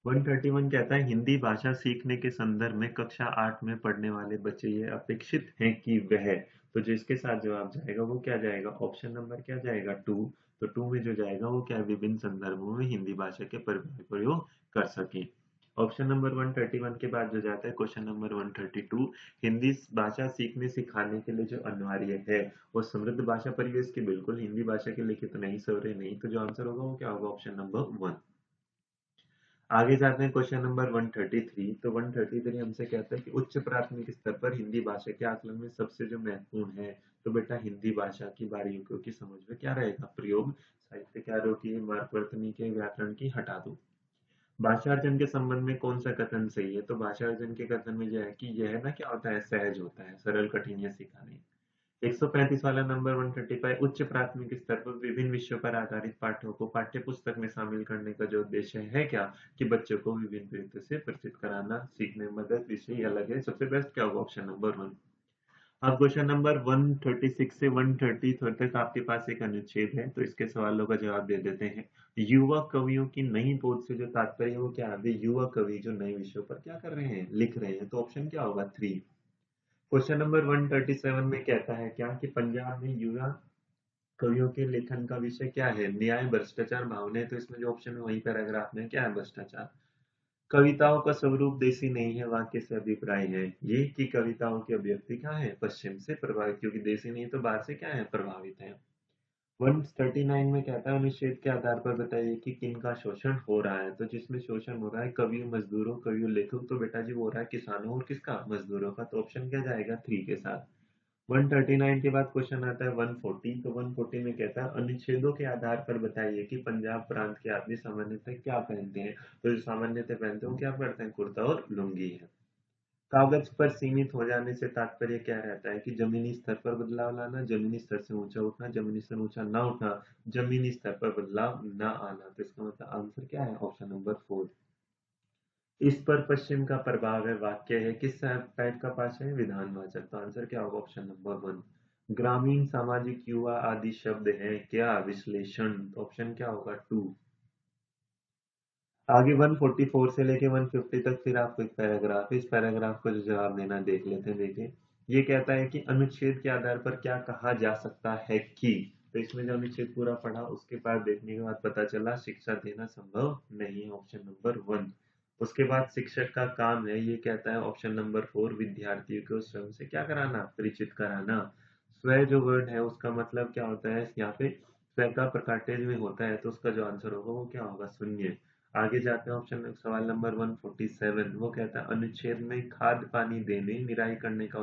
131 कहता है हिंदी भाषा सीखने के संदर्भ में कक्षा 8 में पढ़ने वाले बच्चे ये अपेक्षित हैं कि वह, तो जिसके साथ जवाब जाएगा वो क्या जाएगा, ऑप्शन नंबर क्या जाएगा, 2। तो 2 में जो जाएगा वो क्या, विभिन्न संदर्भों में हिंदी भाषा के प्रयोग कर सके। ऑप्शन नंबर 131 के बाद जो जाता है क्वेश्चन नंबर 132, हिंदी भाषा सीखने सिखाने के लिए जो अनिवार्य है वो समृद्ध भाषा परिवेश की, बिल्कुल, हिंदी भाषा के लिखित नहीं, सवरे नहीं, तो जो आंसर होगा वो क्या होगा, ऑप्शन नंबर 1। आगे जाते हैं क्वेश्चन नंबर 133। तो 133 हमसे कहता है कि उच्च प्राथमिक स्तर पर हिंदी भाषा के आकलन में सबसे जो महत्वपूर्ण है, तो बेटा हिंदी भाषा की बारीकियों की समझ में क्या रहेगा, प्रयोग, साहित्य कार्यों की, मार्ग वर्तनी के, व्याकरण की हटा दो। भाषा अर्जन के संबंध में कौन सा कथन सही है, तो भाषा अर्जन के कथन में जो है कि यह ना क्या होता है, सहज होता है, सरल कठिन या सिखाने। 135 वाला नंबर 135, उच्च प्राथमिक स्तर पर विभिन्न विषयों पर आधारित पाठों को पाठ्य पुस्तक में शामिल करने का जो उद्देश्य है क्या, कि बच्चों को विभिन्न तरीकों से परिचित कराना, सीखने में मदद, विषय अलग है, सबसे बेस्ट क्या होगा, ऑप्शन नंबर 1। अब क्वेश्चन नंबर 136 से 130 तक आपके पास एक अनुच्छेद है, तो इसके सवालों का जवाब दे देते हैं। युवा कवियों की नई पहुंच से जो तात्पर्य है वो क्या है, युवा कवि जो नए विषयों पर क्या कर रहे हैं, लिख रहे हैं, तो ऑप्शन क्या होगा, 3। क्वेश्चन नंबर 137 में कहता है क्या, कि पंजाब में युवा कवियों के लेखन का विषय क्या है, न्याय, भ्रष्टाचार, भावनाएं, तो इसमें जो ऑप्शन है वही पैराग्राफ में क्या है, भ्रष्टाचार। कविताओं का स्वरूप देसी नहीं है, वाक्य से अभिप्राय है ये, कि कविताओं की अभिव्यक्ति क्या है, पश्चिम से प्रभावित, क्योंकि देसी नहीं तो बाहर से क्या है, प्रभावित है। 139 में कहता है अनुच्छेद के आधार पर बताइए कि किनका शोषण हो रहा है, तो जिसमें शोषण हो रहा है कवियों, मजदूरों, कवियों, लेखक, तो बेटा जी वो हो रहा है किसानों और किसका, मजदूरों का, तो ऑप्शन क्या जाएगा, 3 के साथ। 139 के बाद क्वेश्चन आता है 140। तो 140 में कहता है अनुच्छेदों के आधार पर बताइए कि पंजाब प्रांत के आदमी सामान्यतः क्या पहनते हैं, तो जो सामान्यतः पहनते हैं वो क्या पहनते हैं, कुर्ता और लुंगी है। कागज पर सीमित हो जाने से तात्पर्य क्या रहता है, कि जमीनी स्तर पर बदलाव लाना, जमीनी स्तर से ऊंचा उठना, जमीनी स्तर ऊंचा ना उठना, जमीनी स्तर पर बदलाव ना आना, तो इसका मतलब आंसर क्या है, ऑप्शन नंबर 4। इस पर पश्चिम का प्रभाव है, वाक्य है, किस टाइप का पाठ है, विधानवाचक, तो आंसर क्या होगा, ऑप्शन नंबर 1। ग्रामीण, सामाजिक, युवा आदि शब्द हैं क्या, विश्लेषण, तो ऑप्शन क्या होगा, 2। आगे 144 से लेके 150 तक फिर आपको एक पैराग्राफ है, इस पैराग्राफ को जो जवाब देना देख लेते हैं। देखिए ये कहता है कि अनुच्छेद के आधार पर क्या कहा जा सकता है कि, तो इसमें जो अनुच्छेद पूरा पढ़ा उसके बाद देखने के बाद पता चला शिक्षा देना संभव नहीं है, ऑप्शन नंबर 1। उसके बाद शिक्षक का काम है, ये कहता है ऑप्शन नंबर 4, विद्यार्थियों को स्वयं से क्या कराना, परिचित कराना। स्व जो वर्ड है उसका मतलब क्या होता है, यहाँ पे स्व का प्रकाट्य में होता है, तो उसका जो आंसर होगा वो क्या होगा, शून्य। आगे जाते हैं ऑप्शन सवाल नंबर 147। वो कहता है अनुच्छेद में खाद पानी देने निराई करने का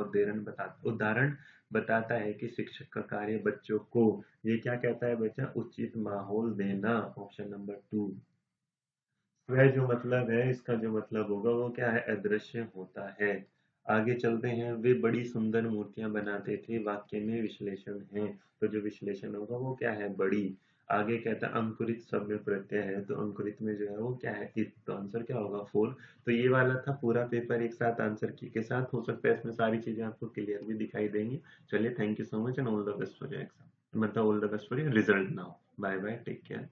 उदाहरण बताता है कि शिक्षक का कार्य बच्चों को, ये क्या कहता है बच्चा, उचित माहौल देना। Option number 2। वह जो मतलब है, इसका जो मतलब होगा वो क्या है, अदृश्य होता है। आगे चलते हैं, वे बड़ी सुंदर मूर्तियां बनाते थे, वाक्य में विश्लेषण है। तो जो विश्लेषण होगा वो क्या है, बड़ी। आगे कहता है अंकुरित सभ्य प्रत्यय है, तो अंकुरित में जो है वो क्या है, इत। तो आंसर क्या होगा, 4। तो ये वाला था पूरा पेपर एक साथ आंसर की के साथ। हो सकता है इसमें सारी चीजें आपको क्लियर भी दिखाई देंगी। चलिए, thank you so much and all the best for your exam, मतलब all the best for your result now. Bye bye, take care.